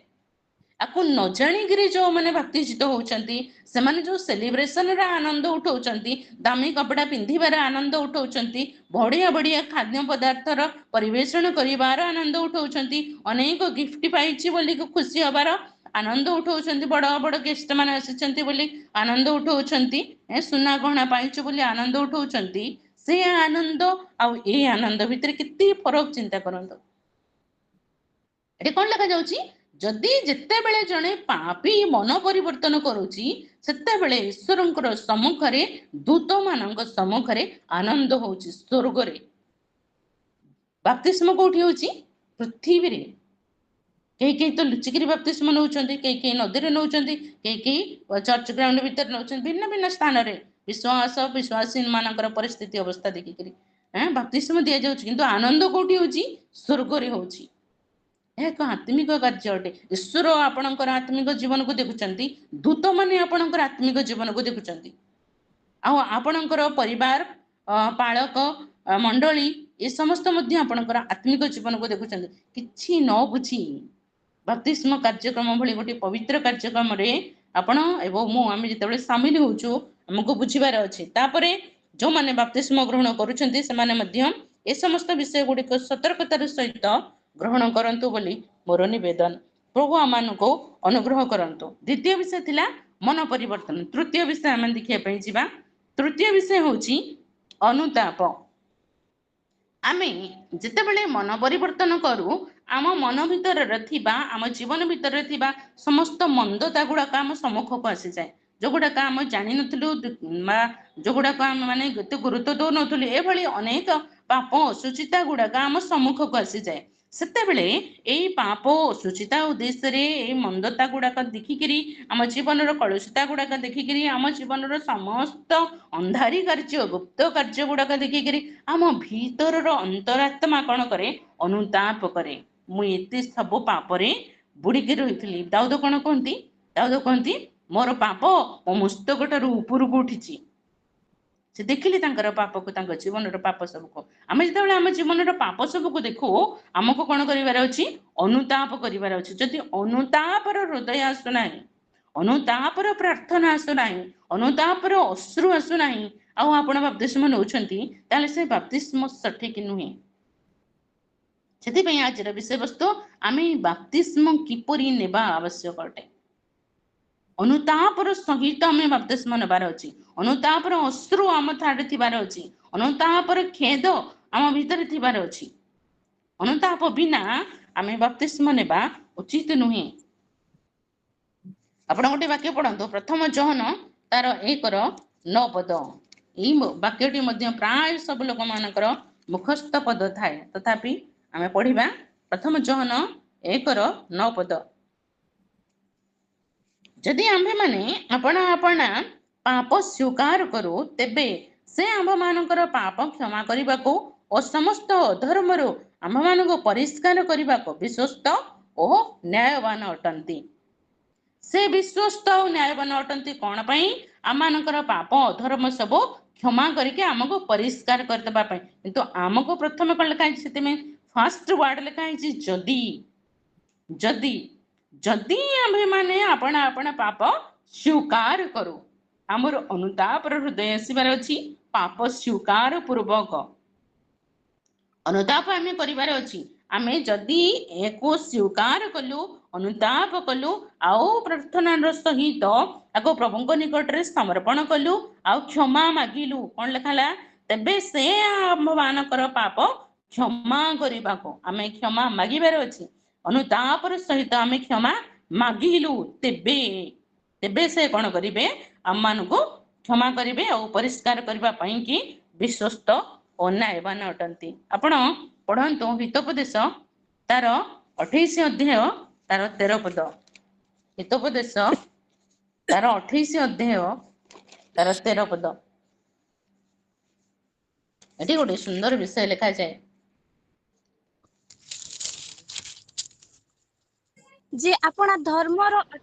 ଆକୁ ନ ଜାଣିକିରି ଯୋଉମାନେ ବାପ୍ତିଜିତ ହଉଛନ୍ତି ସେମାନେ ଯୋଉ ସେଲିବ୍ରେସନର ଆନନ୍ଦ ଉଠାଉଛନ୍ତି, ଦାମୀ କପଡ଼ା ପିନ୍ଧିବାର ଆନନ୍ଦ ଉଠାଉଛନ୍ତି, ବଢ଼ିଆ ବଢ଼ିଆ ଖାଦ୍ୟ ପଦାର୍ଥର ପରିବେଷଣ କରିବାର ଆନନ୍ଦ ଉଠାଉଛନ୍ତି, ଅନେକ ଗିଫ୍ଟ ପାଇଛି ବୋଲି ଖୁସି ହବାର ଆନନ୍ଦ ଉଠାଉଛନ୍ତି, ବଡ଼ ବଡ଼ ଗେଷ୍ଟ ମାନେ ଆସିଛନ୍ତି ବୋଲି ଆନନ୍ଦ ଉଠାଉଛନ୍ତି, ସୁନା ଗହଣା ପାଇଛୁ ବୋଲି ଆନନ୍ଦ ଉଠାଉଛନ୍ତି। ସେ ଆନନ୍ଦ ଆଉ ଏଇ ଆନନ୍ଦ ଭିତରେ କେତେ ଫରକ ଚିନ୍ତା କରନ୍ତୁ। ଏଠି କଣ ଲେଖାଯାଉଛି? ଯଦି ଯେତେବେଳେ ଜଣେ ପାପୀ ମନ ପରିବର୍ତ୍ତନ କରୁଛି ସେତେବେଳେ ଈଶ୍ୱରଙ୍କର ସମ୍ମୁଖରେ ଦୂତ ମାନଙ୍କ ସମ୍ମୁଖରେ ଆନନ୍ଦ ହଉଛି ସ୍ୱର୍ଗରେ। ବାପ୍ତିସ୍ମ କୋଉଠି ହଉଛି? ପୃଥିବୀରେ। କେହି କେହି ତ ଲୁଚିକିରି ବାପ୍ତିସ୍ମ ନେଉଛନ୍ତି, କେହି କେହି ନଦୀରେ ନେଉଛନ୍ତି, କେହି କେହି ଚର୍ଚ୍ଚ ଗ୍ରାଉଣ୍ଡ ଭିତରେ ନେଉଛନ୍ତି, ଭିନ୍ନ ଭିନ୍ନ ସ୍ଥାନରେ ବିଶ୍ୱାସୀ ମାନଙ୍କର ପରିସ୍ଥିତି ଅବସ୍ଥା ଦେଖିକିରି ବାପ୍ତିସ୍ମ ଦିଆଯାଉଛି। କିନ୍ତୁ ଆନନ୍ଦ କୋଉଠି ହଉଛି? ସ୍ୱର୍ଗରେ ହଉଛି। ଏହା ଏକ ଆତ୍ମିକ କାର୍ଯ୍ୟ ଅଟେ। ଈଶ୍ୱର ଆପଣଙ୍କର ଆତ୍ମିକ ଜୀବନକୁ ଦେଖୁଛନ୍ତି, ଦୂତମାନେ ଆପଣଙ୍କର ଆତ୍ମିକ ଜୀବନକୁ ଦେଖୁଛନ୍ତି, ଆଉ ଆପଣଙ୍କର ପରିବାର ପାଳକ ମଣ୍ଡଳୀ ଏ ସମସ୍ତ ମଧ୍ୟ ଆପଣଙ୍କର ଆତ୍ମିକ ଜୀବନକୁ ଦେଖୁଛନ୍ତି। କିଛି ନ ବୁଝି ବାପ୍ତିସ୍ମ କାର୍ଯ୍ୟକ୍ରମ ଭଳି ଗୋଟିଏ ପବିତ୍ର କାର୍ଯ୍ୟକ୍ରମରେ ଆପଣ ଏବଂ ମୁଁ ଆମେ ଯେତେବେଳେ ସାମିଲ ହଉଛୁ ଆମକୁ ବୁଝିବାର ଅଛି। ତାପରେ ଯୋଉମାନେ ବାପ୍ତିସ୍ମ ଗ୍ରହଣ କରୁଛନ୍ତି ସେମାନେ ମଧ୍ୟ ଏ ସମସ୍ତ ବିଷୟ ଗୁଡ଼ିକ ସତର୍କତାର ସହିତ ଗ୍ରହଣ କରନ୍ତୁ ବୋଲି ମୋର ନିବେଦନ। ପ୍ରଭୁ ଆମମାନଙ୍କୁ ଅନୁଗ୍ରହ କରନ୍ତୁ। ଦ୍ୱିତୀୟ ବିଷୟ ଥିଲା ମନ ପରିବର୍ତ୍ତନ। ତୃତୀୟ ବିଷୟ ଆମେ ଦେଖିବା ପାଇଁ ଯିବା। ତୃତୀୟ ବିଷୟ ହେଉଛି ଅନୁତାପ। ଆମେ ଯେତେବେଳେ ମନ ପରିବର୍ତ୍ତନ କରୁ ଆମ ମନ ଭିତରରେ ଥିବା, ଆମ ଜୀବନ ଭିତରେ ଥିବା ସମସ୍ତ ମନ୍ଦତା ଗୁଡ଼ାକ ଆମ ସମ୍ମୁଖକୁ ଆସିଯାଏ, ଯୋଉଗୁଡ଼ାକ ଆମେ ଜାଣିନଥିଲୁ ବା ଯୋଉଗୁଡ଼ାକ ଆମେ ମାନେ ଏତେ ଗୁରୁତ୍ୱ ଦଉନଥିଲୁ, ଏଭଳି ଅନେକ ପାପ ଅସୁଚିତା ଗୁଡ଼ାକ ଆମ ସମ୍ମୁଖକୁ ଆସିଯାଏ। ସେତେବେଳେ ଏଇ ପାପ ଅସୁଚିତା ଉଦ୍ଦେଶ୍ୟରେ ଏଇ ମନ୍ଦତା ଗୁଡ଼ାକ ଦେଖିକିରି, ଆମ ଜୀବନର କଳୁଷିତା ଗୁଡ଼ାକ ଦେଖିକିରି, ଆମ ଜୀବନର ସମସ୍ତ ଅନ୍ଧାରୀ କାର୍ଯ୍ୟ ଗୁପ୍ତ କାର୍ଯ୍ୟ ଗୁଡ଼ାକ ଦେଖିକିରି ଆମ ଭିତରର ଅନ୍ତରାତ୍ମା କଣ କରେ? ଅନୁତାପ କରେ। ମୁଁ ଏତେ ସବୁ ପାପରେ ବୁଡ଼ିକି ରହିଥିଲି। ଦାଉଦ କଣ କହନ୍ତି? ଦାଉଦ କହନ୍ତି ମୋର ପାପ ମୋ ମସ୍ତକ ଠାରୁ ଉପରକୁ ଉଠିଛି। ସେ ଦେଖିଲେ ତାଙ୍କର ପାପକୁ, ତାଙ୍କ ଜୀବନର ପାପ ସବୁକୁ। ଆମେ ଯେତେବେଳେ ଆମ ଜୀବନର ପାପ ସବୁକୁ ଦେଖୁ ଆମକୁ କଣ କରିବାର ଅଛି? ଅନୁତାପ କରିବାର ଅଛି। ଯଦି ଅନୁତାପର ହୃଦୟ ଆସୁନାହିଁ, ଅନୁତାପର ପ୍ରାର୍ଥନା ଆସୁନାହିଁ, ଅନୁତାପର ଅଶ୍ରୁ ଆସୁନାହିଁ, ଆଉ ଆପଣ ବାପ୍ତିସ୍ମ ନେଉଛନ୍ତି, ତାହେଲେ ସେ ବାପ୍ତିସ୍ମ ସଠିକ ନୁହେଁ। ସେଥିପାଇଁ ଆଜିର ବିଷୟବସ୍ତୁ ଆମେ ବାପ୍ତିସ୍ମ କିପରି ନେବା ଆବଶ୍ୟକ ଅଟେ। ଅନୁତାପର ସହିତ ଆମେ ବାପ୍ତିସ୍ମ ନେବାର ଅଛି। ଅନୁତାପର ଅଶ୍ରୁ ଆମ ଠାରେ ଥିବାର ଅଛି। ଅନୁତାପର ଖେଦ ଆମ ଭିତରେ ଥିବାର ଅଛି। ଅନୁତାପ ବିନା ଆମେ ବାପ୍ତିସ୍ମ ନେବା ଉଚିତ ନୁହେଁ। ଆପଣ ଗୋଟେ ବାକ୍ୟ ପଢନ୍ତୁ, ପ୍ରଥମ ଜୋହନ ତାର 1:9। ଏଇ ବାକ୍ୟଟି ମଧ୍ୟ ପ୍ରାୟ ସବୁ ଲୋକମାନଙ୍କର ମୁଖସ୍ଥ ପଦ ଥାଏ, ତଥାପି ଆମେ ପଢିବା ପ୍ରଥମ ଜୋହନ 1:9। ଯଦି ଆମ୍ଭେମାନେ ଆପଣା ପାପ ସ୍ୱୀକାର କରୁ, ତେବେ ସେ ଆମ୍ଭମାନଙ୍କର ପାପ କ୍ଷମା କରିବାକୁ ଓ ସମସ୍ତ ଅଧର୍ମରୁ ଆମ୍ଭମାନଙ୍କୁ ପରିଷ୍କାର କରିବାକୁ ବିଶ୍ୱସ୍ତ ଓ ନ୍ୟାୟବାନ ଅଟନ୍ତି। ସେ ବିଶ୍ୱସ୍ତ ଓ ନ୍ୟାୟବାନ ଅଟନ୍ତି କଣ ପାଇଁ? ଆମମାନଙ୍କର ପାପ ଅଧର୍ମ ସବୁ କ୍ଷମା କରିକି ଆମକୁ ପରିଷ୍କାର କରିଦେବା ପାଇଁ। କିନ୍ତୁ ଆମକୁ ପ୍ରଥମେ କଣ ଲେଖା ହେଇଛି? ସେଥିପାଇଁ ଫାଷ୍ଟ ୱାର୍ଡ ଲେଖା ହେଇଛି ଯଦି। ଯଦି ଯଦି ଆମ୍ଭେମାନେ ଆପଣା ପାପ ସ୍ୱୀକାର କରୁ, ଆମର ଅନୁତାପର ହୃଦୟ ଆସିବାର ଅଛି। ପାପ ସ୍ୱୀକାର ପୂର୍ବକ ଅନୁତାପ ଆମେ କରିବାର ଅଛି। ଆମେ ଯଦି ଏକୁ ସ୍ୱୀକାର କଲୁ, ଅନୁତାପ କଲୁ, ଆଉ ପ୍ରାର୍ଥନାର ସହିତ ତାକୁ ପ୍ରଭୁଙ୍କ ନିକଟରେ ସମର୍ପଣ କଲୁ, ଆଉ କ୍ଷମା ମାଗିଲୁ, କଣ ଲେଖା ହେଲା? ତେବେ ସେ ଆମ୍ଭମାନଙ୍କର ପାପ କ୍ଷମା କରିବାକୁ ଆମେ କ୍ଷମା ମାଗିବାର ଅଛି। ଅନୁତାପର ସହିତ ଆମେ କ୍ଷମା ମାଗିଲୁ, ତେବେ ସେ କଣ କରିବେ? ଆମମାନଙ୍କୁ କ୍ଷମା କରିବେ ଆଉ ପରିଷ୍କାର କରିବା ପାଇଁ କି ବିଶ୍ୱସ୍ତ ଓ ନ୍ୟାୟବାନ ଅଟନ୍ତି। ଆପଣ ପଢନ୍ତୁ ହିତୋପଦେଶ ତାର 28 ଅଧ୍ୟାୟ ତାର 13 ପଦ। ହିତୋପଦେଶ ତାର 28 ଅଧ୍ୟାୟ ତାର 13 ପଦ। ଏଠି ଗୋଟେ ସୁନ୍ଦର ବିଷୟ ଲେଖାଯାଏ। ଯେ ଆପଣା ଧର୍ମର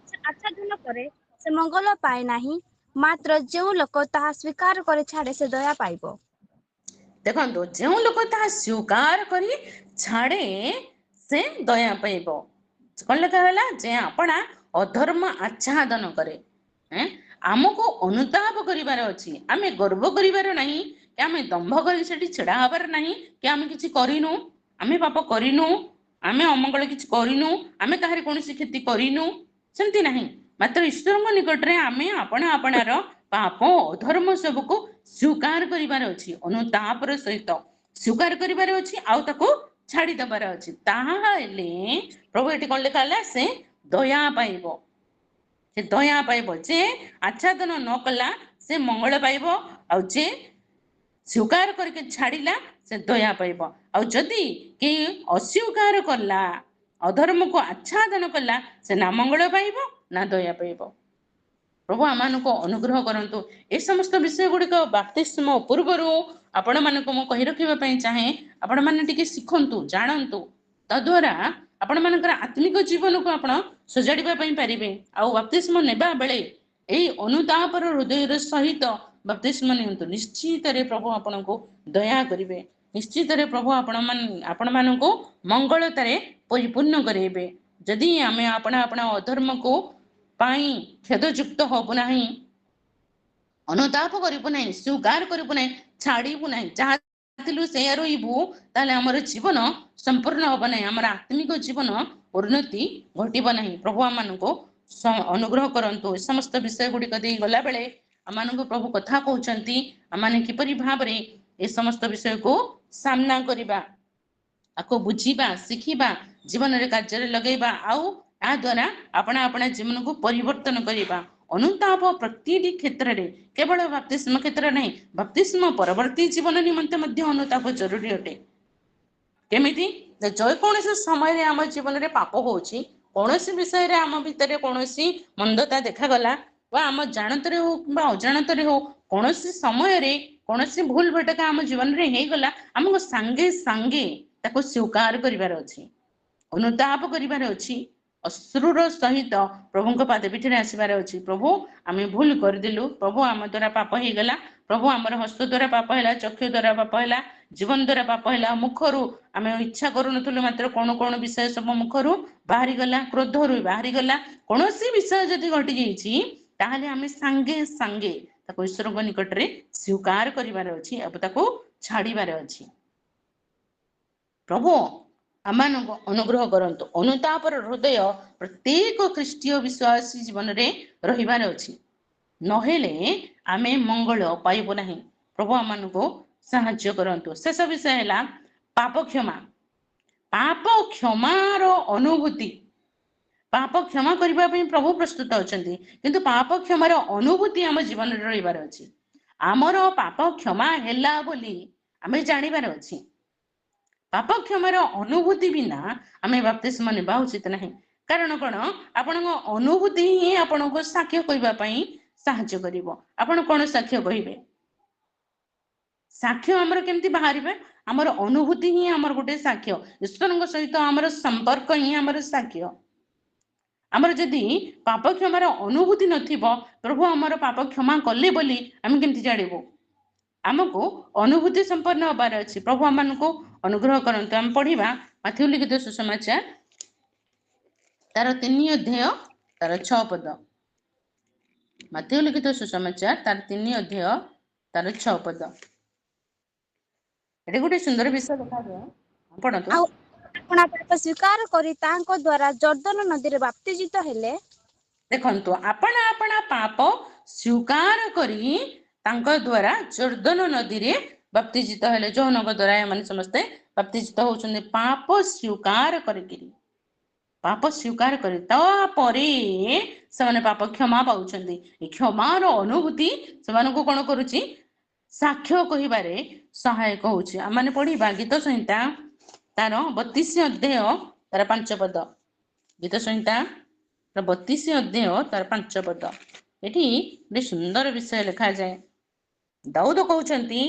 ଆଚ୍ଛାଦନ କରେ ସେ ମଙ୍ଗଳ ପାଏ ନାହିଁ, ମାତ୍ର ଯେଉଁ ଲୋକ ତାହା ସ୍ୱୀକାର କରି ଛାଡ଼େ ସେ ଦୟା ପାଇବ। ଦେଖନ୍ତୁ, ଯେଉଁ ଲୋକ ତାହା ସ୍ୱୀକାର କରି ଛାଡ଼େ ସେ ଦୟା ପାଇବ। କଣ ଲେଖା ହେଲା? ଯେ ଆପଣା ଅଧର୍ମ ଆଚ୍ଛାଦନ କରେ। ଆମକୁ ଅନୁତାପ କରିବାର ଅଛି। ଆମେ ଗର୍ବ କରିବାର ନାହିଁ, କି ଆମେ ଦମ୍ଭ କରି ସେଠି ଛିଡା ହବାର ନାହିଁ, କି ଆମେ କିଛି କରିନୁ, ଆମେ ପାପ କରିନୁ, ଆମେ ଅମଙ୍ଗଳ କିଛି କରିନୁ, ଆମେ କାହାରି କୌଣସି କ୍ଷତି କରିନୁ, ସେମିତି ନାହିଁ। ମାତ୍ର ଈଶ୍ୱରଙ୍କ ନିକଟରେ ଆମେ ଆପଣାର ପାପ ଅଧର୍ମ ସବୁକୁ ସ୍ୱୀକାର କରିବାର ଅଛି, ଅନୁତାପର ସହିତ ସ୍ୱୀକାର କରିବାର ଅଛି, ଆଉ ତାକୁ ଛାଡିଦବାର ଅଛି। ତାହା ହେଲେ ପ୍ରଭୁ ଏଠି କଣ ଲେଖା ହେଲା, ସେ ଦୟା ପାଇବ। ସେ ଦୟା ପାଇବ। ଯେ ଆଚ୍ଛାଦନ ନ କଲା ସେ ମଙ୍ଗଳ ପାଇବ, ଆଉ ଯେ ସ୍ୱୀକାର କରିକି ଛାଡିଲା ସେ ଦୟା ପାଇବ। ଆଉ ଯଦି କେହି ଅସ୍ୱୀକାର କଲା, ଅଧର୍ମକୁ ଆଚ୍ଛାଦନ କଲା, ସେ ନା ମଙ୍ଗଳ ପାଇବ ନା ଦୟା ପାଇବ। ପ୍ରଭୁ ଆମମାନଙ୍କୁ ଅନୁଗ୍ରହ କରନ୍ତୁ। ଏ ସମସ୍ତ ବିଷୟ ଗୁଡିକ ବାପ୍ତିସ୍ମ ପୂର୍ବରୁ ଆପଣମାନଙ୍କୁ ମୁଁ କହି ରଖିବା ପାଇଁ ଚାହେଁ, ଆପଣମାନେ ଟିକେ ଶିଖନ୍ତୁ, ଜାଣନ୍ତୁ। ତଦ୍ୱାରା ଆପଣମାନଙ୍କର ଆତ୍ମିକ ଜୀବନକୁ ଆପଣ ସଜାଡ଼ିବା ପାଇଁ ପାରିବେ। ଆଉ ବାପ୍ତିସ୍ମ ନେବା ବେଳେ ଏଇ ଅନୁତାପର ହୃଦୟର ସହିତ ବାପ୍ତିସ୍ମ ନିଅନ୍ତୁ। ନିଶ୍ଚିତରେ ପ୍ରଭୁ ଆପଣଙ୍କୁ ଦୟା କରିବେ। ନିଶ୍ଚିତରେ ପ୍ରଭୁ ଆପଣମାନଙ୍କୁ ମଙ୍ଗଳତାରେ ପରିପୂର୍ଣ୍ଣ କରାଇବେ। ଯଦି ଆମେ ଆପଣା ଅଧର୍ମକୁ ପାଇଁ ଖେଦଯୁକ୍ତ ହବୁ ନାହିଁ, ଅନୁତାପ କରିବୁ ନାହିଁ, ସ୍ୱୀକାର କରିବୁ ନାହିଁ, ଛାଡ଼ିବୁ ନାହିଁ, ଯାହା ଥିଲୁ ସେଇଆ ରହିବୁ, ତାହେଲେ ଆମର ଜୀବନ ସମ୍ପୂର୍ଣ୍ଣ ହବ ନାହିଁ, ଆମର ଆତ୍ମିକ ଜୀବନ ଉନ୍ନତି ଘଟିବ ନାହିଁ। ପ୍ରଭୁ ଆମମାନଙ୍କୁ ଅନୁଗ୍ରହ କରନ୍ତୁ। ଏ ସମସ୍ତ ବିଷୟ ଗୁଡିକ ଦେଇ ଗଲାବେଳେ ଆମମାନଙ୍କୁ ପ୍ରଭୁ କଥା କହୁଛନ୍ତି, ଆମମାନେ କିପରି ଭାବରେ ଏ ସମସ୍ତ ବିଷୟକୁ ସାମ୍ନା କରିବା, ଆକୁ ବୁଝିବା, ଶିଖିବା, ଜୀବନରେ କାର୍ଯ୍ୟରେ ଲଗେଇବା, ଆଉ ତା ଦ୍ୱାରା ଆପଣା ଜୀବନକୁ ପରିବର୍ତ୍ତନ କରିବା। ଅନୁତାପ ପ୍ରତିଟି କ୍ଷେତ୍ରରେ, କେବଳ ବାପ୍ତିସ୍ମ କ୍ଷେତ୍ରରେ ନାହିଁ, ବାପ୍ତିସ୍ମ ପରବର୍ତ୍ତୀ ଜୀବନ ନିମନ୍ତେ ମଧ୍ୟ ଅନୁତାପ ଜରୁରୀ ଅଟେ। କେମିତି? ଯେକୌଣସି ସମୟରେ ଆମ ଜୀବନରେ ପାପ ହଉଛି, କୌଣସି ବିଷୟରେ ଆମ ଭିତରେ କୌଣସି ମନ୍ଦତା ଦେଖାଗଲା, ବା ଆମ ଜାଣତରେ ହଉ କିମ୍ବା ଅଜାଣତରେ ହଉ, କୌଣସି ସମୟରେ କୌଣସି ଭୁଲ ଭଟକା ଆମ ଜୀବନରେ ହେଇଗଲା, ଆମକୁ ସାଙ୍ଗେ ସାଙ୍ଗେ ତାକୁ ସ୍ୱୀକାର କରିବାର ଅଛି, ଅନୁତାପ କରିବାର ଅଛି, ଅଶ୍ରୁର ସହିତ ପ୍ରଭୁଙ୍କ ପାଦ ପିଠିରେ ଆସିବାର ଅଛି। ପ୍ରଭୁ ଆମେ ଭୁଲ କରିଦେଲୁ, ପ୍ରଭୁ ଆମ ଦ୍ୱାରା ପାପ ହେଇଗଲା, ପ୍ରଭୁ ଆମର ହସ୍ତ ଦ୍ୱାରା ପାପ ହେଲା, ଚକ୍ଷୁ ଦ୍ୱାରା ପାପ ହେଲା, ଜୀବନ ଦ୍ୱାରା ପାପ ହେଲା, ମୁଖରୁ ଆମେ ଇଚ୍ଛା କରୁନଥିଲୁ, ମାତ୍ର କଣ ବିଷୟ ସବୁ ମୁଖରୁ ବାହାରିଗଲା, କ୍ରୋଧରୁ ବାହାରିଗଲା, କୌଣସି ବିଷୟ ଯଦି ଘଟି ଯାଇଛି, ତାହେଲେ ଆମେ ସାଙ୍ଗେ ସାଙ୍ଗେ ତାକୁ ଈଶ୍ୱରଙ୍କ ନିକଟରେ ସ୍ୱୀକାର କରିବାର ଅଛି, ଆଉ ତାକୁ ଛାଡ଼ିବାର ଅଛି। ପ୍ରଭୁ ଆମମାନଙ୍କୁ ଅନୁଗ୍ରହ କରନ୍ତୁ। ଅନୁତାପର ହୃଦୟ ପ୍ରତ୍ୟେକ ଖ୍ରୀଷ୍ଟୀୟ ବିଶ୍ୱାସୀ ଜୀବନରେ ରହିବାର ଅଛି, ନହେଲେ ଆମେ ମଙ୍ଗଳ ପାଇବୁ ନାହିଁ। ପ୍ରଭୁ ଆମମାନଙ୍କୁ ସାହାଯ୍ୟ କରନ୍ତୁ। ଶେଷ ବିଷୟ ହେଲା ପାପ କ୍ଷମା। ପାପ କ୍ଷମାର ଅନୁଭୂତି, ପାପ କ୍ଷମା କରିବା ପାଇଁ ପ୍ରଭୁ ପ୍ରସ୍ତୁତ ଅଛନ୍ତି, କିନ୍ତୁ ପାପ କ୍ଷମାର ଅନୁଭୂତି ଆମ ଜୀବନରେ ରହିବାର ଅଛି। ଆମର ପାପ କ୍ଷମା ହେଲା ବୋଲି ଆମେ ଜାଣିବାର ଅଛି। ପାପ କ୍ଷମାର ଅନୁଭୂତି ବିନା ଆମେ ବାପ୍ତିସ୍ମ ନେବା ଉଚିତ ନାହିଁ। କାରଣ କଣ? ଆପଣଙ୍କ ଅନୁଭୂତି ହିଁ ଆପଣଙ୍କୁ ସାକ୍ଷ୍ୟ କହିବା ପାଇଁ ସାହାଯ୍ୟ କରିବ। ଆପଣ କଣ ସାକ୍ଷ୍ୟ କହିବେ? ସାକ୍ଷ୍ୟ ଆମର କେମିତି ବାହାରିବେ? ଆମର ଅନୁଭୂତି ହିଁ ଆମର ଗୋଟେ ସାକ୍ଷ୍ୟ। ଈଶ୍ୱରଙ୍କ ସହିତ ଆମର ସମ୍ପର୍କ ହିଁ ଆମର ସାକ୍ଷ୍ୟ। ଆମର ଯଦି ପାପ କ୍ଷମାର ଅନୁଭୂତି ନଥିବ, ପ୍ରଭୁ ଆମର ପାପ କ୍ଷମା କଲେ ବୋଲି ଆମେ କେମିତି ଜାଣିବୁ? ଆମକୁ ଅନୁଭୂତି ସମ୍ପନ୍ନ ହବାର ଅଛି। ପ୍ରଭୁ ଆମମାନଙ୍କୁ ଅନୁଗ୍ରହ କରନ୍ତୁ। ଆମେ ପଢିବା ମାଥ୍ୟୁ ଲିଖିତ ସୁସମାଚାର ତାର 3 ଅଧ୍ୟାୟ ତାର 6 ପଦ। ମାଥ୍ୟୁ ଲିଖିତ ସୁସମାଚାର ତାର 3 ଅଧ୍ୟାୟ ତାର 6 ପଦ। ଏଠି ଗୋଟେ ସୁନ୍ଦର ବିଷୟ ଦେଖାଯାଏ, ପଢନ୍ତୁ। ଆଉ ଆପଣା ପାପ ସ୍ୱୀକାର କରି ତାଙ୍କ ଦ୍ୱାରା ଜର୍ଦ୍ଦନ ନଦୀରେ ବାପ୍ତିଜିତ ହେଲେ। ଦେଖନ୍ତୁ, ଆପଣା ପାପ ସ୍ୱୀକାର କରି ତାଙ୍କ ଦ୍ୱାରା ଜର୍ଦ୍ଦନ ନଦୀରେ ବାପ୍ତିଜିତ ହେଲେ। ଯୌନଙ୍କ ଦ୍ୱାରା ଏମାନେ ସମସ୍ତେ ବାପ୍ତିଜିତ ହଉଛନ୍ତି, ପାପ ସ୍ୱୀକାର କରିକିରି। ପାପ ସ୍ୱୀକାର କରି ତାପରେ ସେମାନେ ପାପ କ୍ଷମା ପାଉଛନ୍ତି। ଏ କ୍ଷମାର ଅନୁଭୂତି ସେମାନଙ୍କୁ କଣ କରୁଛି? ସାକ୍ଷ୍ୟ କହିବାରେ ସହାୟକ ହଉଛି। ଆମେ ପଢିବା ଗୀତ ସଂହିତା ତାର 32 ଅଧ୍ୟାୟ ତାର 5 ପଦ। ଗୀତ ସଂହିତା 32 ଅଧ୍ୟାୟ ତାର 5 ପଦ। ଏଠି ଗୋଟେ ସୁନ୍ଦର ବିଷୟ ଲେଖାଯାଏ। ଦାଉଦ କହୁଛନ୍ତି,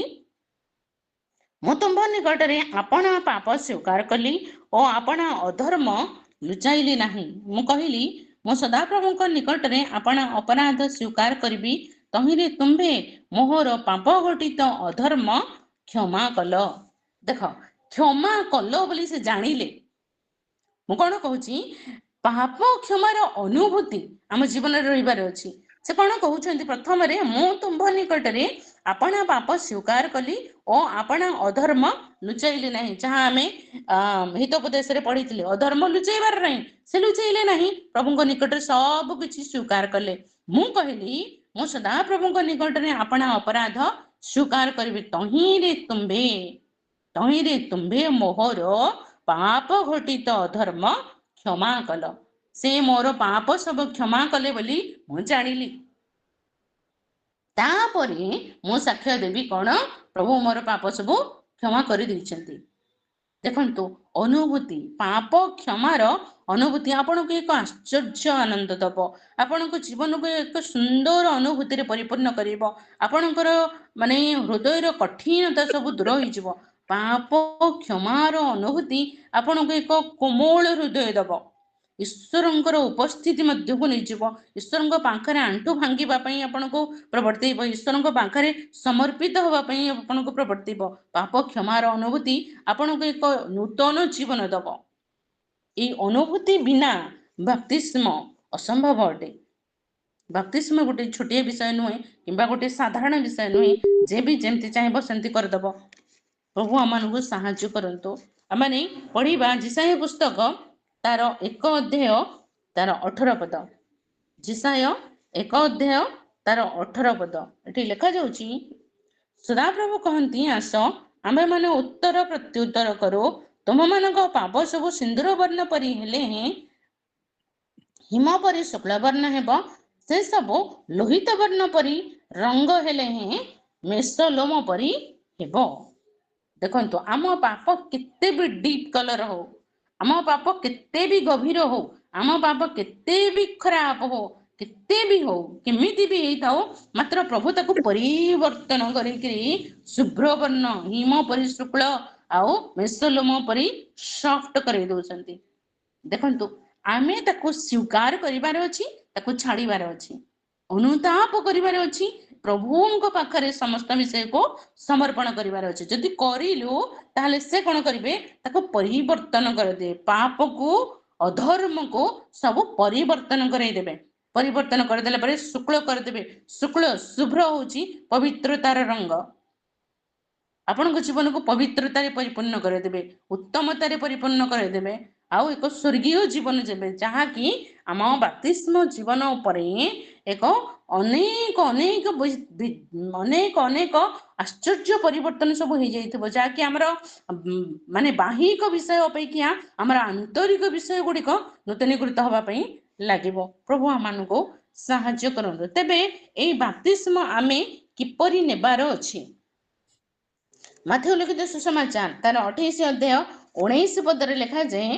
ମୁଁ ତୁମ୍ଭ ନିକଟରେ ଆପଣା ପାପ ସ୍ୱୀକାର କଲି ଓ ଆପଣା ଅଧର୍ମ ଲୁଚାଇଲି ନାହିଁ। ମୁଁ କହିଲି, ମୁଁ ସଦାପ୍ରଭୁଙ୍କ ନିକଟରେ ଆପଣା ଅପରାଧ ସ୍ୱୀକାର କରିବି, ତହିଁରେ ତୁମ୍ଭେ ମୋହର ପାପ ଘଟିତ ଅଧର୍ମ କ୍ଷମା କଲ। ଦେଖ, କ୍ଷମା କଲ ବୋଲି ସେ ଜାଣିଲେ। ମୁଁ କଣ କହୁଛି? ପାପ କ୍ଷମାର ଅନୁଭୂତି ଆମ ଜୀବନରେ ରହିବାର ଅଛି। ସେ କଣ କହୁଛନ୍ତି, ପ୍ରଥମରେ ମୁଁ ତୁମ୍ଭ ନିକଟରେ ଆପଣା ପାପ ସ୍ୱୀକାର କଲି ଓ ଆପଣା ଅଧର୍ମ ଲୁଚାଇଲି ନାହିଁ। ଯାହା ଆମେ ହିତୋପଦେଶରେ ପଢିଥିଲେ, ଅଧର୍ମ ଲୁଚାଇବାର ନାହିଁ, ସେ ଲୁଚାଇଲେ ନାହିଁ, ପ୍ରଭୁଙ୍କ ନିକଟରେ ସବୁ କିଛି ସ୍ୱୀକାର କଲେ। ମୁଁ କହିଲି ମୁଁ ସଦା ପ୍ରଭୁଙ୍କ ନିକଟରେ ଆପଣା ଅପରାଧ ସ୍ୱୀକାର କରିବି, ତହିଁରେ ତୁମ୍ଭେ ମୋହର ପାପ ଘଟିତ ଅଧର୍ମ କ୍ଷମା କଲ। ସେ ମୋର ପାପ ସବୁ କ୍ଷମା କଲେ ବୋଲି ମୁଁ ଜାଣିଲି। ତାପରେ ମୁଁ ସାକ୍ଷ୍ୟ ଦେବି କଣ, ପ୍ରଭୁ ମୋର ପାପ ସବୁ କ୍ଷମା କରିଦେଇଛନ୍ତି। ଦେଖନ୍ତୁ, ଅନୁଭୂତି, ପାପ କ୍ଷମାର ଅନୁଭୂତି ଆପଣଙ୍କୁ ଏକ ଆଶ୍ଚର୍ଯ୍ୟ ଆନନ୍ଦ ଦବ, ଆପଣଙ୍କ ଜୀବନକୁ ଏକ ସୁନ୍ଦର ଅନୁଭୂତିରେ ପରିପୂର୍ଣ୍ଣ କରିବ। ଆପଣଙ୍କର ମାନେ ହୃଦୟର କଠିନତା ସବୁ ଦୂର ହେଇଯିବ। ପାପ କ୍ଷମାର ଅନୁଭୂତି ଆପଣଙ୍କୁ ଏକ କୋମଳ ହୃଦୟ ଦବ, ଈଶ୍ୱରଙ୍କର ଉପସ୍ଥିତି ମଧ୍ୟକୁ ନେଇଯିବ, ଈଶ୍ୱରଙ୍କ ପାଖରେ ଆଣ୍ଠୁ ଭାଙ୍ଗିବା ପାଇଁ ଆପଣଙ୍କୁ ପ୍ରବର୍ତ୍ତେଇବ, ଈଶ୍ୱରଙ୍କ ପାଖରେ ସମର୍ପିତ ହେବା ପାଇଁ ଆପଣଙ୍କୁ ପ୍ରବର୍ତ୍ତେଇବ। ପାପ କ୍ଷମାର ଅନୁଭୂତି ଆପଣଙ୍କୁ ଏକ ନୂତନ ଜୀବନ ଦବ। এই ଅନୁଭୂତି ବିନା ବାପ୍ତିସ୍ମ ଅସମ୍ଭବ ଅଟେ। ବାପ୍ତିସ୍ମ ଗୋଟେ ଛୋଟିଆ ବିଷୟ ନୁହେଁ କିମ୍ବା ଗୋଟେ ସାଧାରଣ ବିଷୟ ନୁହେଁ, ଯେ ବି ଯେମିତି ଚାହିଁବ ସେମିତି କରିଦେବ। ପ୍ରଭୁ ଆମମାନଙ୍କୁ ସାହାଯ୍ୟ କରନ୍ତୁ। ଆମେ ପଢିବା ଜିସାୟ ପୁସ୍ତକ ତାର 1 ଅଧ୍ୟାୟ ତାର 18 ପଦ। ଜିସାୟ 1 ଅଧ୍ୟାୟ ତାର 18 ପଦ। ଏଠି ଲେଖାଯାଉଛି, ସଦାପ୍ରଭୁ କହନ୍ତି, ଆସ ଆମେମାନେ ଉତ୍ତର ପ୍ରତ୍ୟୁତ୍ତର କରୁ। ତୁମମାନଙ୍କ ପାପ ସବୁ ସିନ୍ଦୁର ବର୍ଣ୍ଣ ପରି ହେଲେ ହିମ ପରି ଶୁକ୍ଳ ବର୍ଣ୍ଣ ହେବ, ସେ ସବୁ ଲୋହିତ ବର୍ଣ୍ଣ ପରି ରଙ୍ଗ ହେଲେ ମେଷଲୋମ ପରି ହେବ। ଦେଖନ୍ତୁ, ଆମ ପାପ କେତେ ବି ଡିପ୍ କଲର ହଉ, ଆମ ପାପ କେତେ ବି ଗଭୀର ହଉ, ଆମ ପାପ କେତେ ବି ଖରାପ ହଉ, କେତେ ବି ହଉ, କେମିତି ବି ହେଇଥାଉ, ମାତ୍ର ପ୍ରଭୁ ତାକୁ ପରିବର୍ତ୍ତନ କରିକିରି ଶୁଭ୍ର ବର୍ଣ୍ଣ, ହିମ ପରି ଶୁକ୍ଳ ଆଉ ମେଷଲୋମ ପରି ସଫ୍ଟ କରି ଦଉଛନ୍ତି। ଦେଖନ୍ତୁ, ଆମେ ତାକୁ ସ୍ୱୀକାର କରିବାର ଅଛି, ତାକୁ ଛାଡିବାର ଅଛି, ଅନୁତାପ କରିବାର ଅଛି, ପ୍ରଭୁଙ୍କ ପାଖରେ ସମସ୍ତ ବିଷୟକୁ ସମର୍ପଣ କରିବାର ଅଛି। ଯଦି କରିଲୁ ତାହେଲେ ସେ କଣ କରିବେ, ତାକୁ ପରିବର୍ତ୍ତନ କରିଦେବେ, ପାପକୁ ଅଧର୍ମକୁ ସବୁ ପରିବର୍ତ୍ତନ କରାଇଦେବେ। ପରିବର୍ତ୍ତନ କରିଦେଲା ପରେ ଶୁକ୍ଳ କରିଦେବେ। ଶୁକ୍ଳ, ଶୁଭ୍ର ହଉଛି ପବିତ୍ରତାର ରଙ୍ଗ। ଆପଣଙ୍କ ଜୀବନକୁ ପବିତ୍ରତାରେ ପରିପୂର୍ଣ୍ଣ କରିଦେବେ, ଉତ୍ତମତାରେ ପରିପୂର୍ଣ୍ଣ କରିଦେବେ, ଆଉ ଏକ ସ୍ୱର୍ଗୀୟ ଜୀବନ ଦେବେ, ଯାହାକି ଆମ ବାପ୍ତିସ୍ମ ଜୀବନ ଉପରେ ଏକ ଅନେକ ଅନେକ ଅନେକ ଆଶ୍ଚର୍ଯ୍ୟ ପରିବର୍ତ୍ତନ ସବୁ ହେଇଯାଇଥିବ, ଯାହାକି ଆମର ମାନେ ବାହିକ ବିଷୟ ଅପେକ୍ଷା ଆମର ଆନ୍ତରିକ ବିଷୟ ଗୁଡିକ ନୂତନୀକୃତ ହବା ପାଇଁ ଲାଗିବ। ପ୍ରଭୁ ଆମମାନଙ୍କୁ ସାହାଯ୍ୟ କରନ୍ତୁ। ତେବେ ଏଇ ବାପ୍ତିସ୍ମ ଆମେ କିପରି ନେବାର ଅଛି? ମାଥେୟ ଲିଖିତ ସୁସମାଚାର ତାର 28 ଅଧ୍ୟାୟ 19 ପଦରେ ଲେଖାଯାଏ,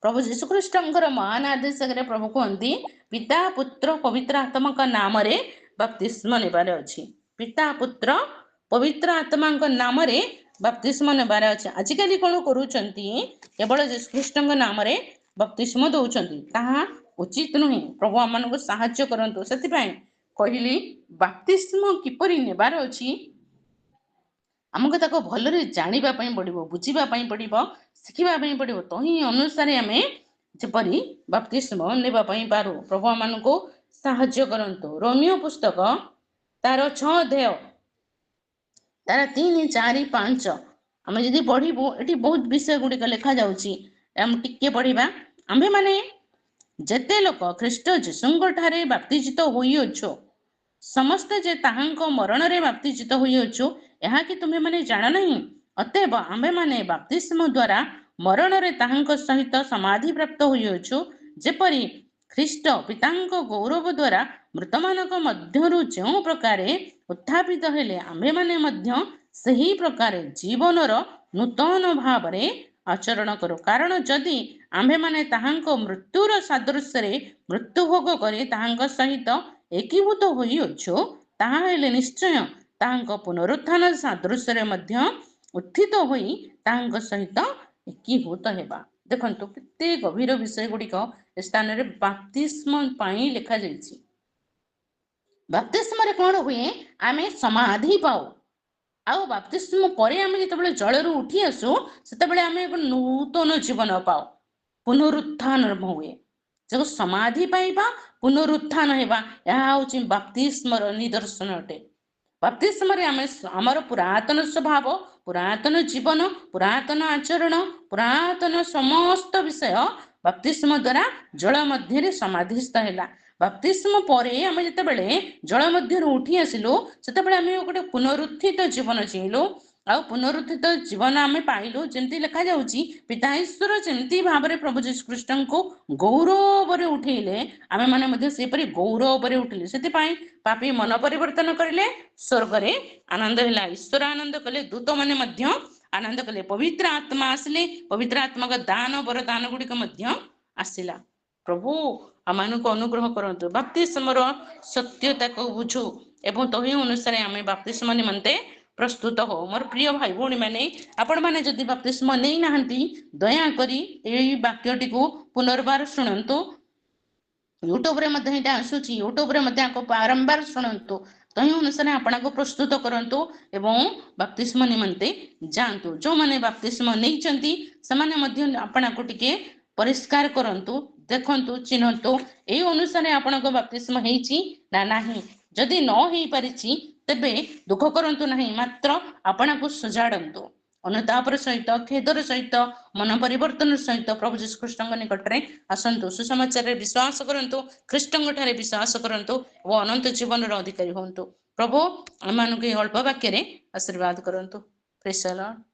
ପ୍ରଭୁ ଯୀଶୁଖ୍ରୀଷ୍ଟଙ୍କର ମହାନ ଆଦେଶରେ ପ୍ରଭୁ କୁହନ୍ତି, ପିତା ପୁତ୍ର ପବିତ୍ର ଆତ୍ମାଙ୍କ ନାମରେ ବାପ୍ତିସ୍ମ ନେବାର ଅଛି। ପିତା ପୁତ୍ର ପବିତ୍ର ଆତ୍ମାଙ୍କ ନାମରେ ବାପ୍ତିସ୍ମ ନେବାର ଅଛି। ଆଜିକାଲି କଣ କରୁଛନ୍ତି, କେବଳ ଯୀଶୁଖ୍ରୀଷ୍ଟଙ୍କ ନାମରେ ବାପ୍ତିସ୍ମ ଦଉଛନ୍ତି, ତାହା ଉଚିତ ନୁହେଁ। ପ୍ରଭୁ ଆମମାନଙ୍କୁ ସାହାଯ୍ୟ କରନ୍ତୁ। ସେଥିପାଇଁ କହିଲି, ବାପ୍ତିସ୍ମ କିପରି ନେବାର ଅଛି, ଆମକୁ ତାକୁ ଭଲରେ ଜାଣିବା ପାଇଁ ପଡିବ, ବୁଝିବା ପାଇଁ ପଡିବ, ଶିଖିବା ପାଇଁ ପଡିବ। ତହିଁ ଅନୁସାରେ ଆମେ ଯେପରି ବାପ୍ତିସ୍ମ ନେବା ପାଇଁ ପାରୁ। ପ୍ରଭୁ ଆମମାନଙ୍କୁ ସାହାଯ୍ୟ କରନ୍ତୁ। ରୋମିଓ ପୁସ୍ତକ ତାର 6 ଅଧ୍ୟାୟ ତାର 3, 4, 5 ଆମେ ଯଦି ପଢିବୁ, ଏଠି ବହୁତ ବିଷୟ ଗୁଡିକ ଲେଖା ଯାଉଛି। ଆମେ ଟିକେ ପଢିବା। ଆମ୍ଭେମାନେ ଯେତେ ଲୋକ ଖ୍ରୀଷ୍ଟ ଯୀଶୁଙ୍କ ଠାରେ ବାପ୍ତିଜିତ ହୋଇଅଛୁ, ସମସ୍ତେ ଯେ ତାହାଙ୍କ ମରଣରେ ବାପ୍ତିଜିତ ହୋଇଅଛୁ, ଏହା କି ତୁମେମାନେ ଜାଣ ନାହିଁ? ଅତଏବ ଆମ୍ଭେମାନେ ବାପ୍ତିସ୍ମ ଦ୍ୱାରା ମରଣରେ ତାହାଙ୍କ ସହିତ ସମାଧି ପ୍ରାପ୍ତ ହୋଇଅଛୁ, ଯେପରି ଖ୍ରୀଷ୍ଟ ପିତାଙ୍କ ଗୌରବ ଦ୍ୱାରା ମୃତମାନଙ୍କ ମଧ୍ୟରୁ ଯେଉଁ ପ୍ରକାରେ ଉତ୍ଥାପିତ ହେଲେ, ଆମ୍ଭେମାନେ ମଧ୍ୟ ସେହି ପ୍ରକାରେ ଜୀବନର ନୂତନ ଭାବରେ ଆଚରଣ କରୁ। କାରଣ ଯଦି ଆମ୍ଭେମାନେ ତାହାଙ୍କ ମୃତ୍ୟୁର ସାଦୃଶ୍ୟରେ ମୃତ୍ୟୁ ଭୋଗ କରି ତାହାଙ୍କ ସହିତ ଏକୀଭୂତ ହୋଇଅଛୁ, ତାହା ହେଲେ ନିଶ୍ଚୟ ତାହାଙ୍କ ପୁନରୁତ୍ଥାନ ସାଦୃଶ୍ୟରେ ମଧ୍ୟ ଉତ୍ଥିତ ହୋଇ ତାହାଙ୍କ ସହିତ ଏକୀଭୂତ ହେବା। ଦେଖନ୍ତୁ, କେତେ ଗଭୀର ବିଷୟ ଗୁଡିକ ଏ ସ୍ଥାନରେ ବାପ୍ତିସ୍ମ ପାଇଁ ଲେଖାଯାଇଛି। ବାପ୍ତିସ୍ମରେ କଣ ହୁଏ, ଆମେ ସମାଧି ପାଉ। ଆଉ ବାପ୍ତିସ୍ମ ପରେ ଆମେ ଯେତେବେଳେ ଜଳରୁ ଉଠି ଆସୁ, ସେତେବେଳେ ଆମେ ଏକ ନୂତନ ଜୀବନ ପାଉ, ପୁନରୁତ୍ଥାନ ହୁଏ। जो समाधि पाइबा पुनरुत्थान हेबा यह होची बाप्तिस्मर निदर्शन अटे। बाप्तिस्म रे आमर पुरातन स्वभाव, पुरातन जीवन, पुरातन आचरण, पुरातन समस्त विषय बाप्तिस्म द्वारा जल मध्य समाधिस्थ है। बाप्तिस्म परे आम जिते जल मध्य उठी आसिलु सेतेबेले आम गोटे पुनरुत्थित जीवन जीलु आ पुनरुत्थित जीवन आम पाइलु। जमती लिखा जाउची पिता ईश्वर जमती भाव में प्रभु जीशु कृष्ण को गौरव रे उठेले आमे माने मध्य सेपरि गौरव रे उठिले। सेतिपाई पापी मन परिवर्तन करिले, स्वर्ग रे आनंद होला, ईश्वर आनंद कले, दूत माने मध्य आनंद कले, पवित्र आत्मा आसिले, पवित्र आत्मा का दान वरदान गुड़िक मध्य आसिला। प्रभु आमानक अनुग्रह करंतु, बाप्तिस्मर सत्यता को बुझु एवं तही अनुसार आमे बाप्तिस्म निमंते प्रस्तुत हो। मोर प्रिय भाई भौणी माने आपण माने जदि बाप्तिस्म नै नाहंती दया करी एई वाक्यटी को पुनर्बार शुणंतु। यूट्यूब रे मध्य एटा आसुची, यूट्यूब रे मध्य को बारंबार शुणंतु, तही अनुसार आपण को प्रस्तुत करंतु एवं बाप्तिस्म निमंते जानतु। जो माने बाप्तिस्म नै चंती समाने मध्य आपण को टिके परिष्कार करंतु, देखंतु, चिन्हंतु एई अनुसार आपण को बाप्तिस्म हेची ना नाही। जदि न हेई परिची तेबे दुख करंतु नाही, मात्र आपण को सजाडंतु। अनुतापर सहित खेदर सहित मन परिवर्तन सहित प्रभु जीशु कृष्ण निकट में आसंतु, सुसमाचार विश्वास करंतु, कृष्ण ठारे विश्वास करंतु और अनंत जीवन अधिकारी होंतु। प्रभु आम अल्प वाक्य आशीर्वाद करंतु। Praise the Lord.